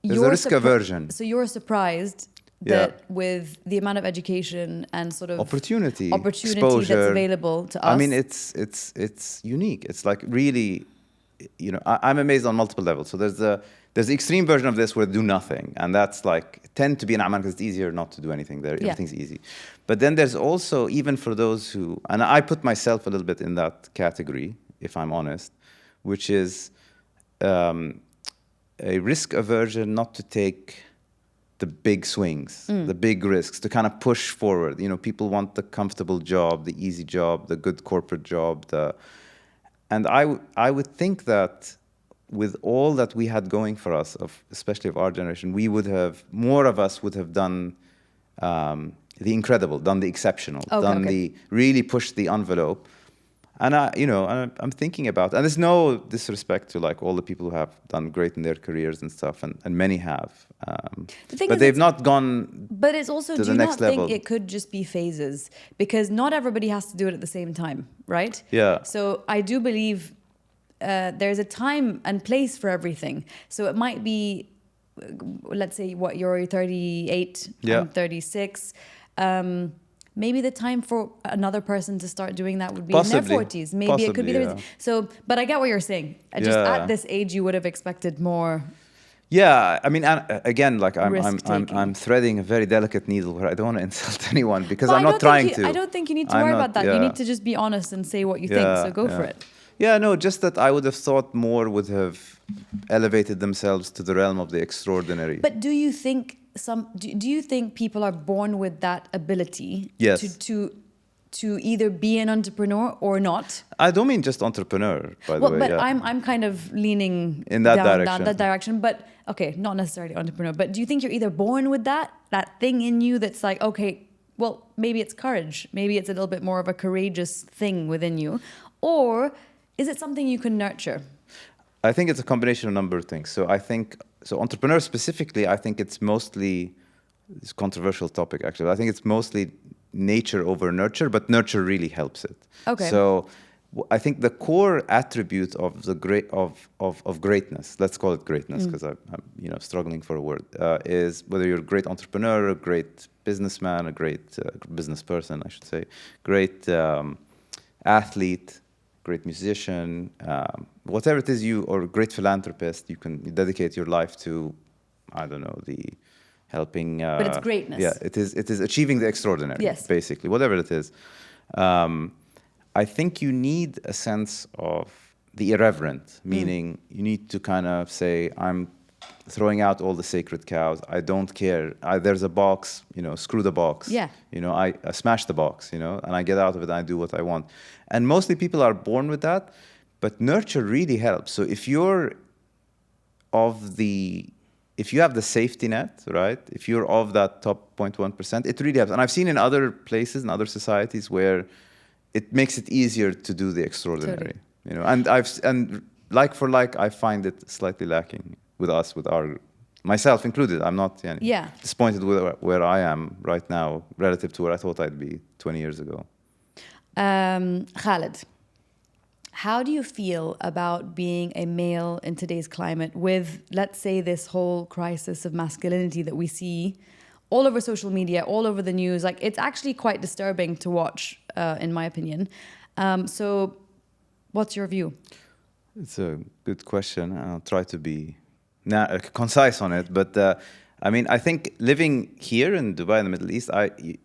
Speaker 2: there's a risk aversion.
Speaker 1: So you're surprised that with the amount of education and sort of
Speaker 2: opportunity
Speaker 1: exposure, that's available to us.
Speaker 2: I mean, it's unique. It's like really, you know, I'm amazed on multiple levels. So there's the extreme version of this where do nothing, and that's like tend to be in Amman because it's easier not to do anything there. Everything's easy. But then there's also, even for those who, and I put myself a little bit in that category, if I'm honest, which is a risk aversion not to take the big swings, the big risks, to kind of push forward. You know, people want the comfortable job, the easy job, the good corporate job. And I would think that with all that we had going for us, especially of our generation, more of us would have done the incredible, done the exceptional, really pushed the envelope. And I'm thinking about, and there's no disrespect to like all the people who have done great in their careers and stuff, and many have, but they've not gone. But it's also, do you not think
Speaker 1: it could just be phases, because not everybody has to do it at the same time, right?
Speaker 2: Yeah.
Speaker 1: So I do believe there's a time and place for everything. So it might be, let's say, you're 38, I'm 36. Maybe the time for another person to start doing that would be in their 40s. Maybe it could be their. So, but I get what you're saying. Just at this age, you would have expected more.
Speaker 2: Yeah, I mean, again, like I'm threading a very delicate needle where I don't want to insult anyone, because I'm not trying to.
Speaker 1: I don't think you need to worry about that. You need to just be honest and say what you think. So go for it.
Speaker 2: Yeah, no, just that I would have thought more would have elevated themselves to the realm of the extraordinary.
Speaker 1: But do you think do you think people are born with that ability?
Speaker 2: Yes.
Speaker 1: To either be an entrepreneur or not?
Speaker 2: I don't mean just entrepreneur, by the way.
Speaker 1: But I'm kind of leaning
Speaker 2: in that
Speaker 1: direction. But okay, not necessarily entrepreneur. But do you think you're either born with that thing in you that's like, okay, well, maybe it's courage, maybe it's a little bit more of a courageous thing within you, or is it something you can nurture?
Speaker 2: I think it's a combination of a number of things. So entrepreneur specifically, I think it's mostly, it's a controversial topic actually. I think it's mostly nature over nurture, but nurture really helps it. Okay. So I think the core attribute of of greatness, let's call it greatness, because I'm struggling for a word, is whether you're a great entrepreneur, a great businessman, a great business person, I should say, great athlete, great musician, whatever it is or a great philanthropist, you can dedicate your life to, I don't know, the helping.
Speaker 1: But it's greatness.
Speaker 2: Yeah, it is achieving the extraordinary. Yes. Basically, whatever it is. I think you need a sense of the irreverent, meaning you need to kind of say, I'm throwing out all the sacred cows. I don't care. There's a box, screw the box.
Speaker 1: Yeah.
Speaker 2: I smash the box, and I get out of it and I do what I want. And mostly people are born with that. but nurture really helps. So if you have the safety net, right? If you're of that top 0.1%, it really helps. And I've seen in other places, in other societies, where it makes it easier to do the extraordinary.
Speaker 1: Totally.
Speaker 2: And like for like, I find it slightly lacking with us, with myself included. I'm not disappointed with where I am right now relative to where I thought I'd be 20 years ago.
Speaker 1: Khaled, how do you feel about being a male in today's climate with, let's say, this whole crisis of masculinity that we see all over social media, all over the news? Like, it's actually quite disturbing to watch, in my opinion. So what's your view?
Speaker 2: It's a good question. I'll try to be concise on it. But I mean, I think living here in Dubai, in the Middle East, I'm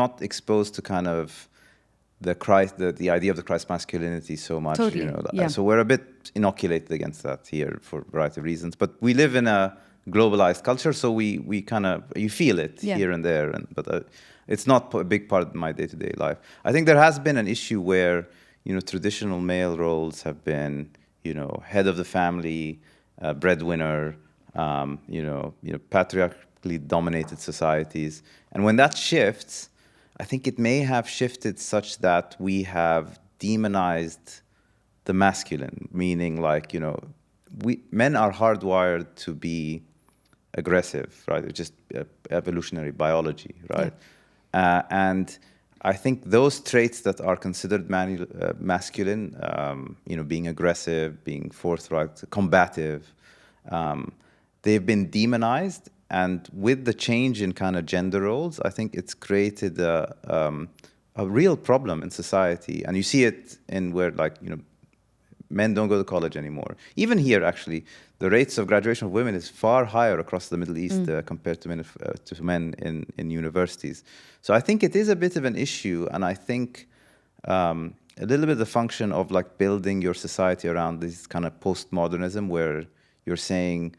Speaker 2: not exposed to kind of the idea of the Christ masculinity so much.
Speaker 1: Totally.
Speaker 2: So we're a bit inoculated against that here for a variety of reasons. But we live in a globalized culture, so we kind of, you feel it here and there. But it's not a big part of my day-to-day life. I think there has been an issue where, traditional male roles have been, head of the family, breadwinner, patriarchally dominated societies. And when that shifts, I think it may have shifted such that we have demonized the masculine, meaning like, men are hardwired to be aggressive, right? It's just evolutionary biology, right? Yeah. And I think those traits that are considered masculine, being aggressive, being forthright, combative, they've been demonized. And with the change in kind of gender roles, I think it's created a real problem in society. And you see it in where, like, men don't go to college anymore. Even here, actually, the rates of graduation of women is far higher across the Middle East compared to men in universities. So I think it is a bit of an issue, and I think a little bit the function of like building your society around this kind of postmodernism where you're saying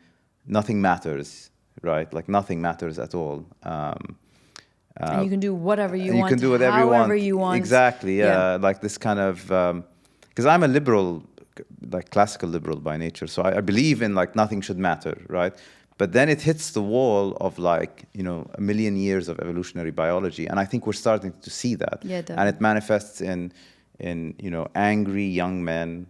Speaker 2: nothing matters, right? Like nothing matters at all.
Speaker 1: And you can do whatever you want,
Speaker 2: you can do whatever
Speaker 1: however you want.
Speaker 2: Exactly, yeah. Like this kind of, because I'm a liberal, like classical liberal by nature, so I believe in like nothing should matter, right? But then it hits the wall of like, a million years of evolutionary biology, and I think we're starting to see that.
Speaker 1: Yeah, definitely.
Speaker 2: And it manifests in angry young men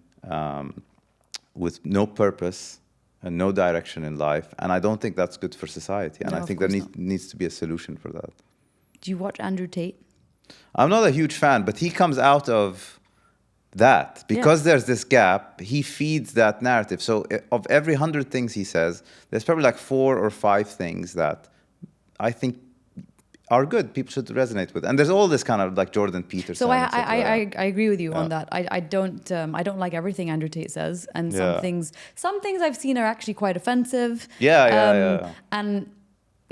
Speaker 2: with no purpose and no direction in life, and I don't think that's good for society. And
Speaker 1: No,
Speaker 2: I think there needs to be a solution for that.
Speaker 1: Do you watch Andrew Tate?
Speaker 2: I'm not a huge fan, but he comes out of that because there's this gap. He feeds that narrative. So of every 100 things he says, there's probably like 4 or 5 things that I think are good. People should resonate with. And there's all this kind of like Jordan Peterson.
Speaker 1: So I agree with you on that. I don't like everything Andrew Tate says, and some things I've seen are actually quite offensive.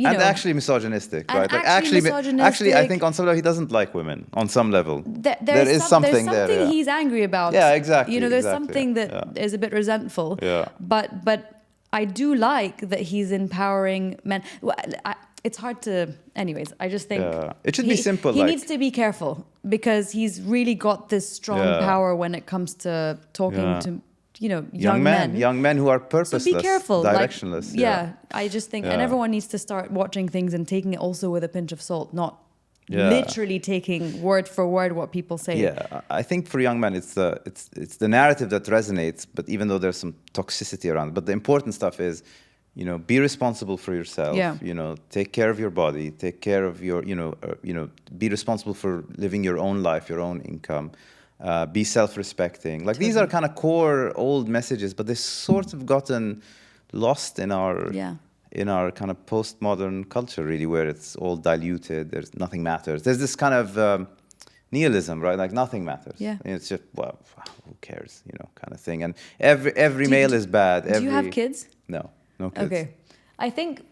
Speaker 1: And
Speaker 2: actually misogynistic, right? Like
Speaker 1: misogynistic.
Speaker 2: Actually, I think on some level he doesn't like women. On some level, there's something there. Yeah.
Speaker 1: He's angry about.
Speaker 2: Yeah, exactly.
Speaker 1: There's something that is a bit resentful.
Speaker 2: Yeah.
Speaker 1: But I do like that he's empowering men. It's hard to. Anyways, I just think
Speaker 2: it should be simple.
Speaker 1: He needs to be careful because he's really got this strong power when it comes to talking to. Young men
Speaker 2: who are purposeless,
Speaker 1: so be careful,
Speaker 2: directionless.
Speaker 1: I just think, and everyone needs to start watching things and taking it also with a pinch of salt, not literally taking word for word what people say.
Speaker 2: Yeah, I think for young men, it's the narrative that resonates. But even though there's some toxicity around it, but the important stuff is, be responsible for yourself.
Speaker 1: Yeah.
Speaker 2: Take care of your body. Take care of your, be responsible for living your own life, your own income. Be self-respecting. Like these are kind of core old messages, but they've sort of gotten lost in our kind of postmodern culture, really, where it's all diluted. There's nothing matters. There's this kind of nihilism, right? Like nothing matters.
Speaker 1: Yeah.
Speaker 2: And it's just who cares, kind of thing. And every male is bad.
Speaker 1: Do you have kids?
Speaker 2: No kids.
Speaker 1: Okay, I think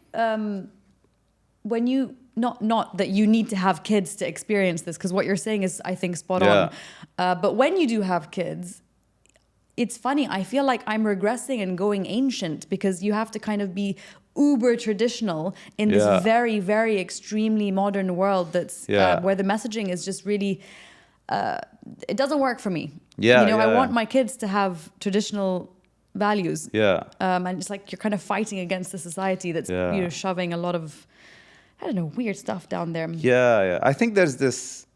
Speaker 1: when you. Not that you need to have kids to experience this, because what you're saying is, I think, spot on. But when you do have kids, it's funny. I feel like I'm regressing and going ancient because you have to kind of be uber traditional in this very, very extremely modern world that's where the messaging is just really it doesn't work for me.
Speaker 2: Yeah,
Speaker 1: you know, I
Speaker 2: yeah.
Speaker 1: want my kids to have traditional values.
Speaker 2: Yeah.
Speaker 1: And it's like you're kind of fighting against the society that's
Speaker 2: Yeah.
Speaker 1: you know shoving a lot of, I don't know, weird stuff down there.
Speaker 2: Yeah, yeah. I think there's this,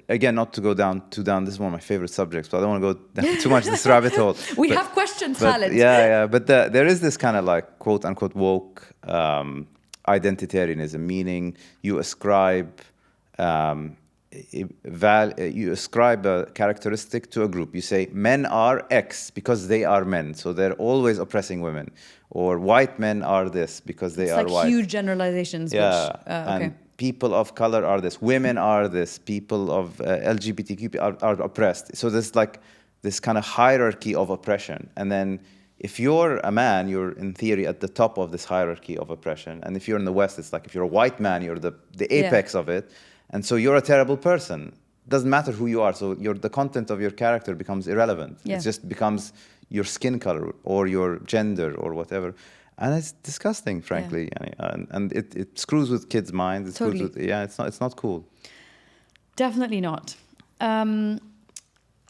Speaker 2: again, not to go down. This is one of my favorite subjects, but I don't want to go down too much this rabbit hole.
Speaker 1: We
Speaker 2: But-
Speaker 1: have questions,
Speaker 2: but
Speaker 1: Khaled.
Speaker 2: yeah. But there is this kind of like quote unquote woke identitarianism, meaning you ascribe you ascribe a characteristic to a group. You say men are X because they are men, so they're always oppressing women, or white men are this because they
Speaker 1: It's
Speaker 2: are
Speaker 1: like
Speaker 2: white.
Speaker 1: huge generalizations.
Speaker 2: Yeah,
Speaker 1: Which, okay.
Speaker 2: and people of color are this, women are this, people of LGBTQ are oppressed. So there's like this kind of hierarchy of oppression. And then if you're a man, you're in theory at the top of this hierarchy of oppression. And if you're in the West, it's like if you're a white man, you're the apex of it. And so you're a terrible person. Doesn't matter who you are. So the content of your character becomes irrelevant.
Speaker 1: Yeah.
Speaker 2: It just becomes your skin color or your gender or whatever. And it's disgusting, frankly. And it screws with kids' minds. It
Speaker 1: Totally.
Speaker 2: screws with, it's not cool.
Speaker 1: Definitely not.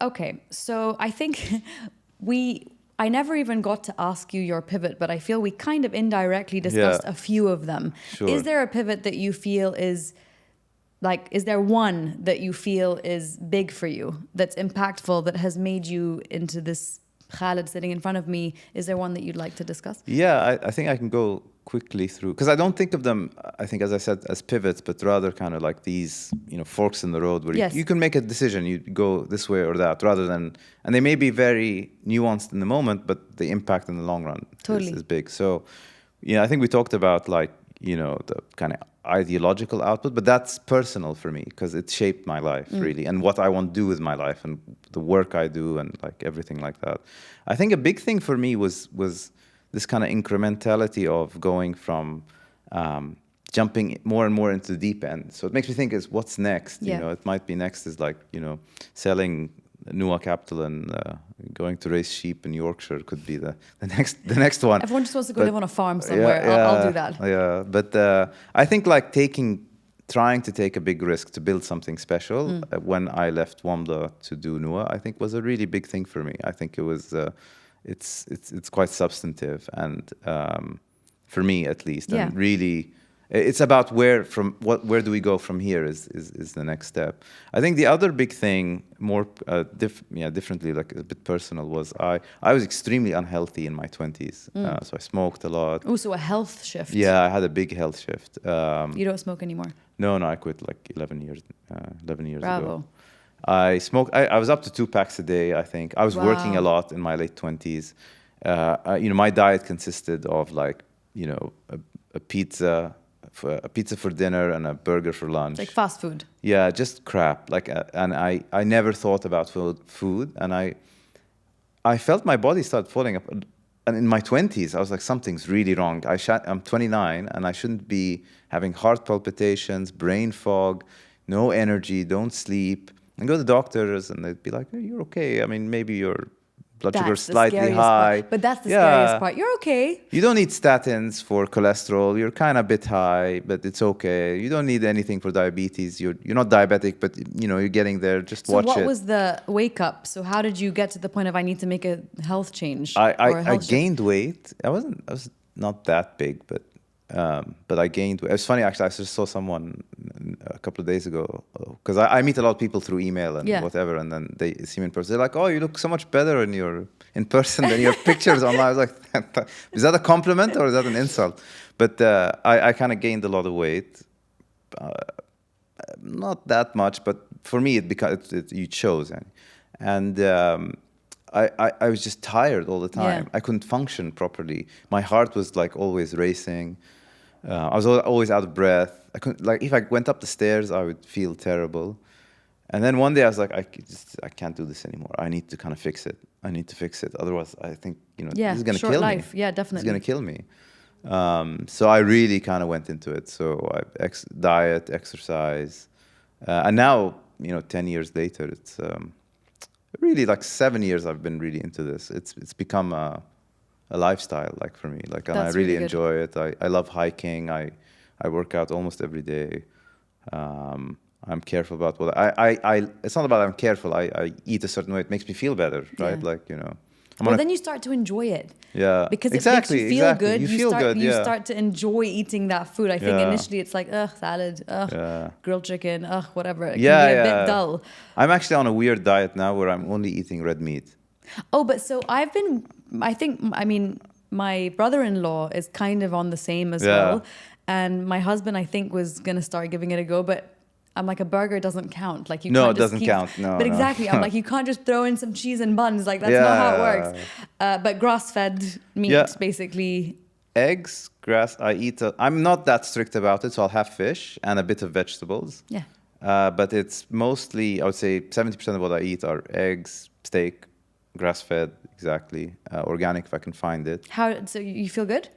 Speaker 1: Okay, so I think I never even got to ask you your pivot, but I feel we kind of indirectly discussed a few of them.
Speaker 2: Sure.
Speaker 1: Is there a pivot that you feel is there one that you feel is big for you, that's impactful, that has made you into this Khaled sitting in front of me? Is there one that you'd like to discuss?
Speaker 2: Yeah, I think I can go quickly through, because I don't think of them, I think, as I said, as pivots, but rather kind of like these, forks in the road where
Speaker 1: Yes.
Speaker 2: you can make a decision, you go this way or that, rather than, and they may be very nuanced in the moment, but the impact in the long run is big. So, I think we talked about the kind of ideological output, but that's personal for me because it shaped my life really, and what I want to do with my life and the work I do and like everything like that. I think a big thing for me was this kind of incrementality of going from jumping more and more into the deep end. So it makes me think is what's next.
Speaker 1: Yeah.
Speaker 2: It might be next is like selling Nua Capital and going to raise sheep in Yorkshire could be the next one.
Speaker 1: Everyone just wants to go live on a farm somewhere. I'll do that.
Speaker 2: Yeah, but I think like trying to take a big risk to build something special when I left Wamda to do Nua, I think was a really big thing for me. I think it was it's quite substantive and for me at least,
Speaker 1: Yeah.
Speaker 2: and really. It's about where do we go from here is the next step. I think the other big thing, more differently, like a bit personal, was I was extremely unhealthy in my 20s. So I smoked a lot.
Speaker 1: Oh, so a health shift.
Speaker 2: Yeah, I had a big health shift.
Speaker 1: You don't smoke anymore?
Speaker 2: No, I quit like 11 years
Speaker 1: Bravo.
Speaker 2: ago. I smoked. I was up to 2 packs a day, I think. I was working a
Speaker 1: Wow.
Speaker 2: lot in my late 20s. My diet consisted of like, a pizza for dinner and a burger for lunch.
Speaker 1: Like fast food.
Speaker 2: Yeah, just crap. Like, and I never thought about food, and I felt my body start falling apart. And in my 20s, I was like, something's really wrong. I'm 29, and I shouldn't be having heart palpitations, brain fog, no energy, don't sleep. And go to the doctors, and they'd be like, hey, you're okay. I mean, maybe your blood sugar's slightly
Speaker 1: scariest
Speaker 2: high.
Speaker 1: part. But that's the scariest part. You're okay.
Speaker 2: You don't need statins for cholesterol. You're kind of a bit high, but it's okay. You don't need anything for diabetes. You're not diabetic, but you're getting there. Just watch it.
Speaker 1: So what was the wake up? So how did you get to the point of I need to make a health change?
Speaker 2: I gained weight. I was not that big, but I gained weight. It was funny actually. I just saw someone a couple of days ago because I meet a lot of people through email and whatever, and then they see me in person. They're like, "Oh, you look so much better in person than your pictures online." I was like, "Is that a compliment or is that an insult?" But I kind of gained a lot of weight. Not that much, but for me it shows, and I was just tired all the time. I couldn't function properly. My heart was like always racing. I was always out of breath. I couldn't, like, if I went up the stairs, I would feel terrible. And then one day I was like, I can't do this anymore. I need to kind of fix it. Otherwise, I think this is gonna kill me.
Speaker 1: Yeah, definitely.
Speaker 2: It's gonna kill me. So I really kind of went into it. So diet, exercise, and now 10 years later, it's really like 7 years I've been really into this. It's become a lifestyle, like for me. Like, and I really enjoy it. I love hiking. I work out almost every day. I'm careful about what I it's not about I'm careful. I eat a certain way. It makes me feel better, right?
Speaker 1: Yeah.
Speaker 2: Like, you know.
Speaker 1: Well, then you start to enjoy it.
Speaker 2: Yeah.
Speaker 1: Because it
Speaker 2: Exactly,
Speaker 1: makes you feel
Speaker 2: exactly.
Speaker 1: good.
Speaker 2: You feel good,
Speaker 1: You
Speaker 2: yeah.
Speaker 1: start to enjoy eating that food. I think
Speaker 2: Yeah.
Speaker 1: initially it's like, ugh, salad, ugh,
Speaker 2: Yeah.
Speaker 1: grilled chicken, ugh, whatever. It
Speaker 2: Yeah,
Speaker 1: can be a
Speaker 2: yeah.
Speaker 1: bit dull.
Speaker 2: I'm actually on a weird diet now where I'm only eating red meat.
Speaker 1: Oh, but so I mean, my brother-in-law is kind of on the same as
Speaker 2: Yeah.
Speaker 1: well. And my husband, I think, was going to start giving it a go. But I'm like, a burger doesn't count. Like, you
Speaker 2: No,
Speaker 1: can't
Speaker 2: it
Speaker 1: just
Speaker 2: doesn't
Speaker 1: keep...
Speaker 2: count. No,
Speaker 1: But
Speaker 2: no.
Speaker 1: exactly. I'm like, you can't just throw in some cheese and buns. Like, that's not how it works. But grass-fed meat,
Speaker 2: Yeah.
Speaker 1: basically...
Speaker 2: Eggs, grass, I'm not that strict about it, so I'll have fish and a bit of vegetables.
Speaker 1: Yeah.
Speaker 2: But it's mostly, I would say 70% of what I eat are eggs, steak, grass-fed, exactly, organic if I can find it.
Speaker 1: So you feel good?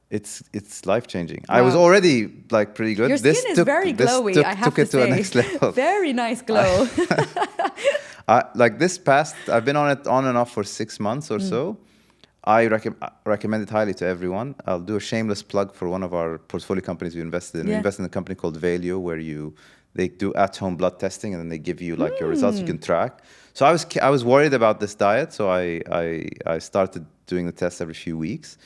Speaker 2: It's life-changing. I was already like pretty good.
Speaker 1: Your skin is very glowy, I have
Speaker 2: took it
Speaker 1: to
Speaker 2: to a
Speaker 1: say.
Speaker 2: next level.
Speaker 1: Very nice glow.
Speaker 2: Like this past, I've been on it on and off for 6 months or so. I recommend it highly to everyone. I'll do a shameless plug for one of our portfolio companies we invested in. We invested in a company called Valio, where they do at-home blood testing and then they give you like your results you can track. So I was worried about this diet, so I started doing the test every few weeks,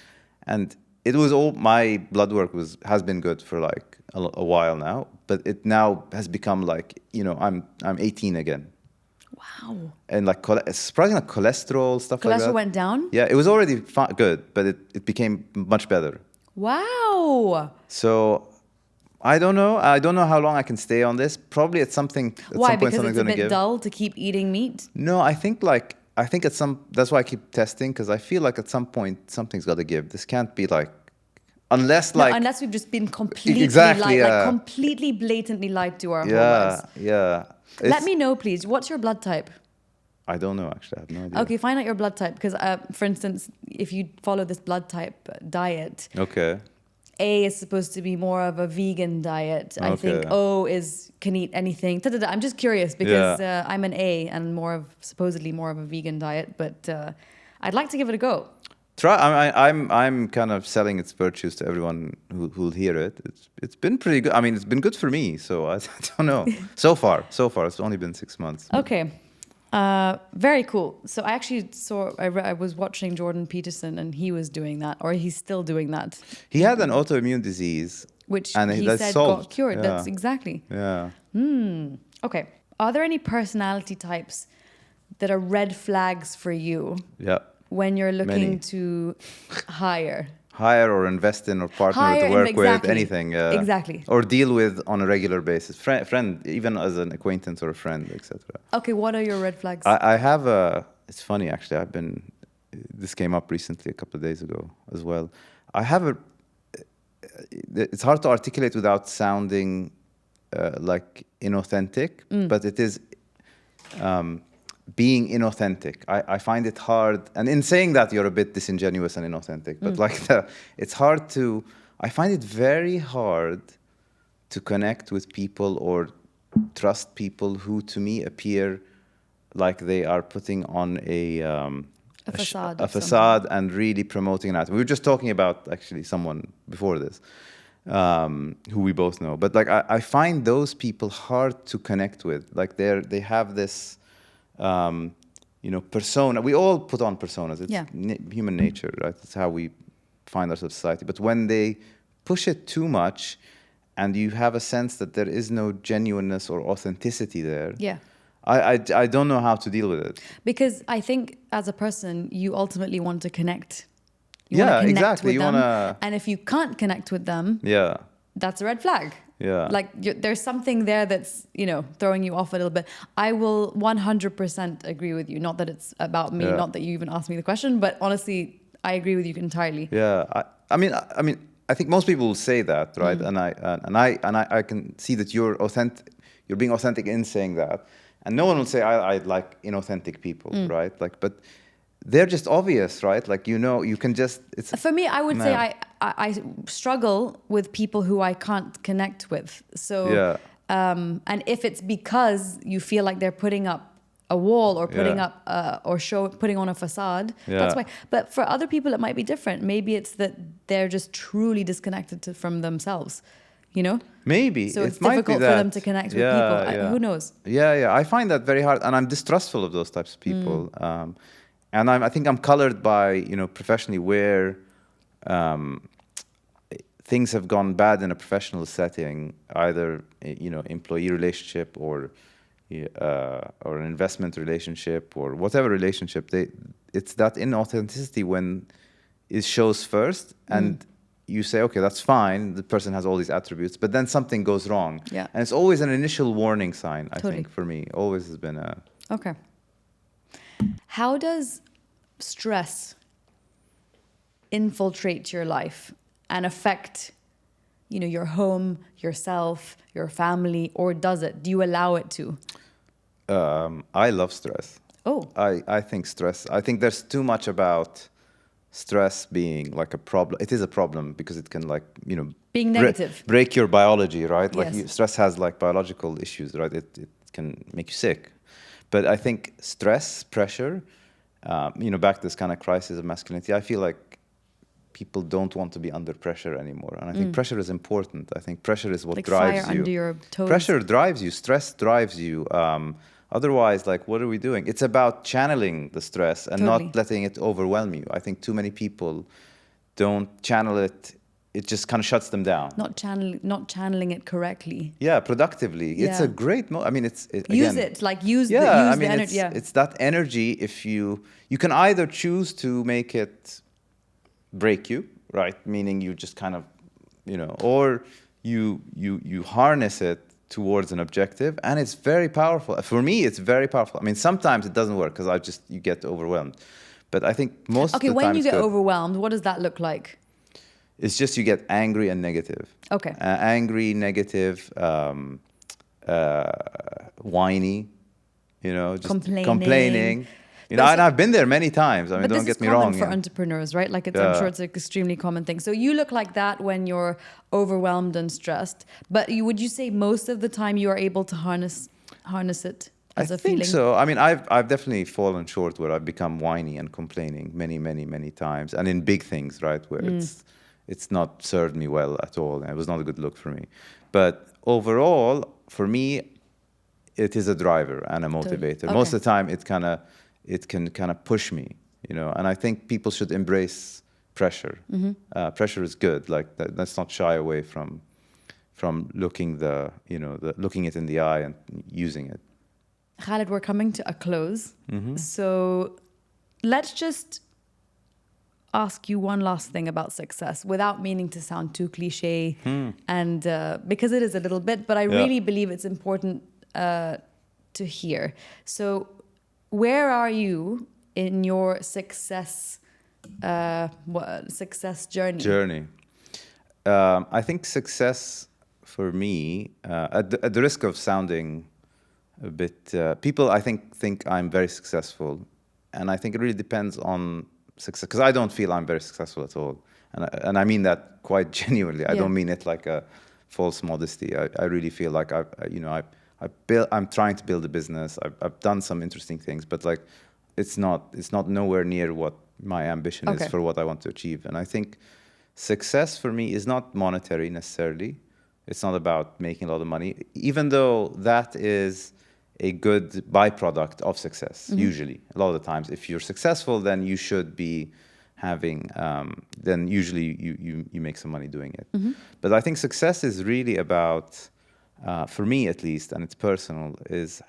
Speaker 2: and it was all my blood work has been good for like a while now, but it now has become like, you know, I'm 18 again.
Speaker 1: Wow.
Speaker 2: And like surprisingly, cholesterol, stuff like that.
Speaker 1: Cholesterol went down?
Speaker 2: Yeah, it was already good, but it became much better.
Speaker 1: Wow.
Speaker 2: So I don't know. I don't know how long I can stay on this. Probably at something. At
Speaker 1: Why?
Speaker 2: some point,
Speaker 1: Because it's a bit
Speaker 2: give.
Speaker 1: dull to keep eating meat?
Speaker 2: No, I think at some. That's why I keep testing, because I feel like at some point something's got to give. This can't be like, unless
Speaker 1: we've just been completely completely blatantly lied to our whole lives.
Speaker 2: Yeah.
Speaker 1: Let me know, please. What's your blood type?
Speaker 2: I don't know, actually. I have no idea.
Speaker 1: Okay, find out your blood type. Because, for instance, if you follow this blood type diet,
Speaker 2: Okay.
Speaker 1: A is supposed to be more of a vegan diet. I think O can eat anything. I'm just curious because I'm an A and supposedly more of a vegan diet. But I'd like to give it a go.
Speaker 2: Try. I'm kind of selling its virtues to everyone who'll hear it. It's been pretty good. I mean, it's been good for me. So I don't know. So far, it's only been 6 months.
Speaker 1: Okay, very cool. So I actually I was watching Jordan Peterson, and he was doing that, or he's still doing that.
Speaker 2: He had an autoimmune disease,
Speaker 1: which
Speaker 2: and
Speaker 1: he said
Speaker 2: solved.
Speaker 1: got cured.
Speaker 2: Yeah.
Speaker 1: That's exactly.
Speaker 2: Yeah.
Speaker 1: Okay. Are there any personality types that are red flags for you?
Speaker 2: Yeah.
Speaker 1: When you're looking
Speaker 2: Many.
Speaker 1: to hire
Speaker 2: or invest in or partner with, work with, anything.
Speaker 1: Exactly.
Speaker 2: Or deal with on a regular basis. Friend, even as an acquaintance or a friend, etc.
Speaker 1: Okay, what are your red flags?
Speaker 2: I have it's funny actually, this came up recently a couple of days ago as well. It's hard to articulate without sounding like inauthentic, but it is being inauthentic. I find it hard, and in saying that, you're a bit disingenuous and inauthentic, but it's hard I find it very hard to connect with people or trust people who to me appear like they are putting on a facade and really promoting that. We were just talking about actually someone before this, who we both know, but like I find those people hard to connect with. Like they have this persona. We all put on personas. It's human nature, right? It's how we find ourselves in society. But when they push it too much, and you have a sense that there is no genuineness or authenticity there, I don't know how to deal with it.
Speaker 1: Because I think as a person, you ultimately want to connect.
Speaker 2: Exactly.
Speaker 1: And if you can't connect with them, that's a red flag.
Speaker 2: Yeah.
Speaker 1: Like there's something there that's, throwing you off a little bit. I will 100% agree with you. Not that it's about me, not that you even asked me the question, but honestly, I agree with you entirely.
Speaker 2: Yeah. I mean, I think most people will say that, right? And I can see that you're being authentic in saying that. And no one will say I like inauthentic people, right? Like, but they're just obvious, right? Like, you can just.
Speaker 1: For me, I would say I struggle with people who I can't connect with. So, and if it's because you feel like they're putting up a wall or putting up putting on a facade, that's why. But for other people, it might be different. Maybe it's that they're just truly disconnected from themselves. you know?
Speaker 2: Maybe.
Speaker 1: So it's
Speaker 2: It might be
Speaker 1: difficult for
Speaker 2: that.
Speaker 1: them to connect with people. Who knows?
Speaker 2: Yeah. I find that very hard, and I'm distrustful of those types of people. And I think I'm colored by, you know, professionally where things have gone bad in a professional setting, either, you know, employee relationship or an investment relationship or whatever relationship. It's that inauthenticity when it shows first, and you say, okay, that's fine. The person has all these attributes, but then something goes wrong.
Speaker 1: Yeah.
Speaker 2: And it's always an initial warning sign, I
Speaker 1: Totally.
Speaker 2: think, for me. Always has been a...
Speaker 1: Okay. How does stress infiltrate your life and affect, you know, your home, yourself, your family, or does it? Do you allow it to?
Speaker 2: I love stress.
Speaker 1: Oh.
Speaker 2: I think there's too much about stress being like a problem. It is a problem because it can, like, you know,
Speaker 1: Being negative.
Speaker 2: break your biology, right? Like
Speaker 1: Yes.
Speaker 2: stress has like biological issues, right? It can make you sick. But I think stress, pressure, you know, back to this kind of crisis of masculinity, I feel like people don't want to be under pressure anymore. And I think pressure is important. I think pressure is what
Speaker 1: Like
Speaker 2: drives
Speaker 1: fire
Speaker 2: you.
Speaker 1: under your toes.
Speaker 2: Pressure drives you. Stress drives you. Otherwise, like, what are we doing? It's about channeling the stress and
Speaker 1: Totally.
Speaker 2: not letting it overwhelm you. I think too many people don't channel it. It just kind of shuts them down.
Speaker 1: Not channeling it correctly.
Speaker 2: Yeah, productively. It's
Speaker 1: Yeah.
Speaker 2: a great I mean,
Speaker 1: Use
Speaker 2: again,
Speaker 1: it, like use
Speaker 2: yeah,
Speaker 1: the
Speaker 2: I mean,
Speaker 1: energy. Yeah.
Speaker 2: it's that energy. If you can either choose to make it break you, right? Meaning you just kind of, you know, or you harness it towards an objective, and it's very powerful. For me, it's very powerful. I mean, sometimes it doesn't work because you get overwhelmed. But I think most of the time
Speaker 1: when you
Speaker 2: it's
Speaker 1: get
Speaker 2: good.
Speaker 1: overwhelmed, what does that look like?
Speaker 2: It's just you get angry and negative.
Speaker 1: Okay.
Speaker 2: Angry, negative, whiny, you know, just complaining. You know, and I've been there many times. I mean, don't get me wrong.
Speaker 1: But this is common for entrepreneurs, right? Like, I'm sure it's an extremely common thing. So you look like that when you're overwhelmed and stressed. But would you say most of the time you are able to harness it as a feeling?
Speaker 2: I think so. I mean, I've definitely fallen short where I've become whiny and complaining many times, and in big things, right, where it's not served me well at all. It was not a good look for me. But overall, for me, it is a driver and a motivator.
Speaker 1: Okay.
Speaker 2: Most of the time, it can kind of push me, you know. And I think people should embrace pressure. Pressure is good. Like, let's not shy away from looking looking it in the eye and using it.
Speaker 1: Khaled, we're coming to a close. So let's just ask you one last thing about success without meaning to sound too cliche, and because it is a little bit, but I really believe it's important to hear. So where are you in your success journey?
Speaker 2: I think success for me, at the risk of sounding a bit, people I think I'm very successful, and I think it really depends on success, because I don't feel I'm very successful at all, and I mean that quite genuinely. I don't mean it like a false modesty. I really feel like I'm trying to build a business. I've done some interesting things, but like it's not nowhere near what my ambition is for what I want to achieve. And I think success for me is not monetary necessarily. It's not about making a lot of money, even though that is a good byproduct of success. Usually, a lot of the times, if you're successful, then you should be having. Then usually you make some money doing it. But I think success is really about, for me at least, and it's personal, is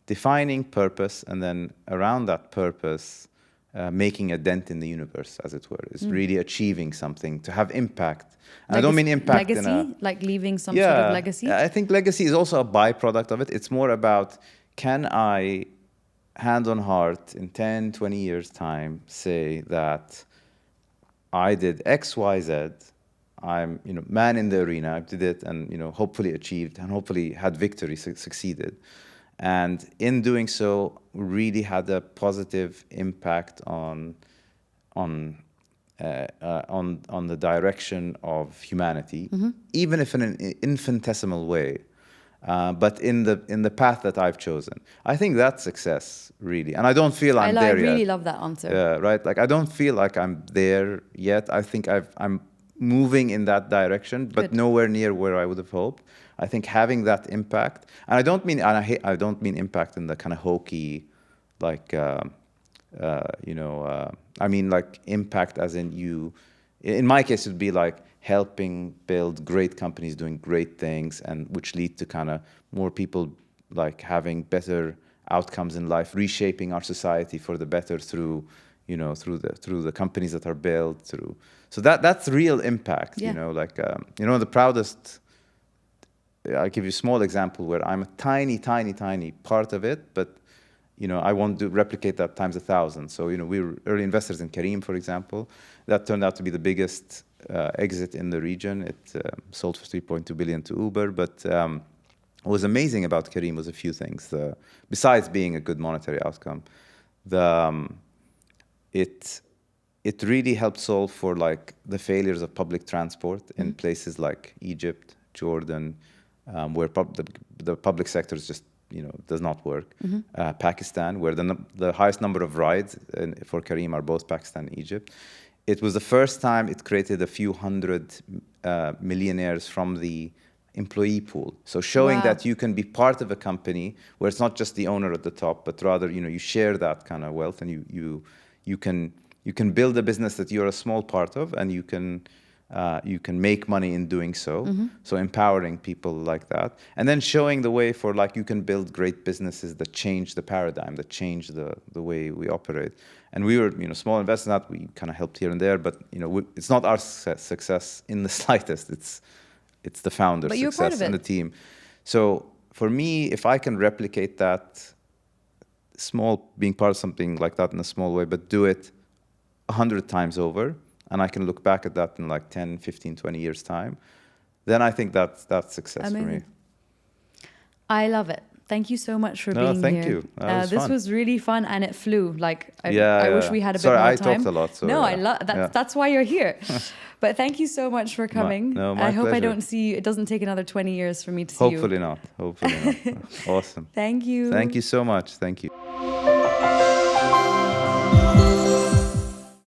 Speaker 2: defining purpose, and then around that purpose, making a dent in the universe, as it were. Is really achieving something to have impact. And I don't mean impact
Speaker 1: legacy, like leaving some sort of legacy.
Speaker 2: I think legacy is also a byproduct of it. It's more about, can I, hand on heart, in 10, 20 years' time, say that I did X, Y, Z. I'm, man in the arena. I did it, and hopefully achieved, and hopefully had victory, succeeded, and in doing so, really had a positive impact on the direction of humanity, even if in an infinitesimal way, but in the path that I've chosen. I think that's success, really, and I don't feel I'm there yet.
Speaker 1: I really love that answer.
Speaker 2: Yeah, right. Like, I don't feel like I'm there yet. I think I'm moving in that direction, but
Speaker 1: Good.
Speaker 2: nowhere near where I would have hoped. I think having that impact, and I don't mean impact in the kind of hokey, like, I mean like impact as in you. In my case, it would be like helping build great companies doing great things, and which lead to kind of more people like having better outcomes in life, reshaping our society for the better through the companies that are built through. So that's real impact.
Speaker 1: Yeah.
Speaker 2: The proudest. I'll give you a small example where I'm a tiny part of it, but I want to replicate that times 1,000. So we were early investors in Careem, for example. That turned out to be the biggest exit in the region. It sold for 3.2 billion to Uber. But what was amazing about Careem was a few things. Besides being a good monetary outcome, it really helped solve for like the failures of public transport in places like Egypt, Jordan, where the public sector is just does not work. Pakistan, where the highest number of rides for Careem are both Pakistan and Egypt. It was the first time it created a few hundred millionaires from the employee pool. So showing that you can be part of a company where it's not just the owner at the top, but rather you share that kind of wealth, and you can build a business that you're a small part of, and you can make money in doing so. So empowering people like that, and then showing the way for like you can build great businesses that change the paradigm, that change the way we operate. And we were small investors in that. We kind of helped here and there, but it's not our success in the slightest. It's the founder's success and the team. So for me, if I can replicate that being part of something like that in a small way, but do it 100 times over, and I can look back at that in like 10, 15, 20 years' time, then I think that's success for me.
Speaker 1: I love it. Thank you so much for being here.
Speaker 2: Thank you.
Speaker 1: This was really fun, and it flew. Like I wish we had a bit more time.
Speaker 2: Sorry, I talked a lot. So
Speaker 1: no, I love that. That's why you're here. But thank you so much for coming.
Speaker 2: My
Speaker 1: I hope
Speaker 2: pleasure.
Speaker 1: I don't see you. It doesn't take another 20 years for me to see you.
Speaker 2: Hopefully not. Awesome.
Speaker 1: Thank you.
Speaker 2: Thank you so much. Thank you.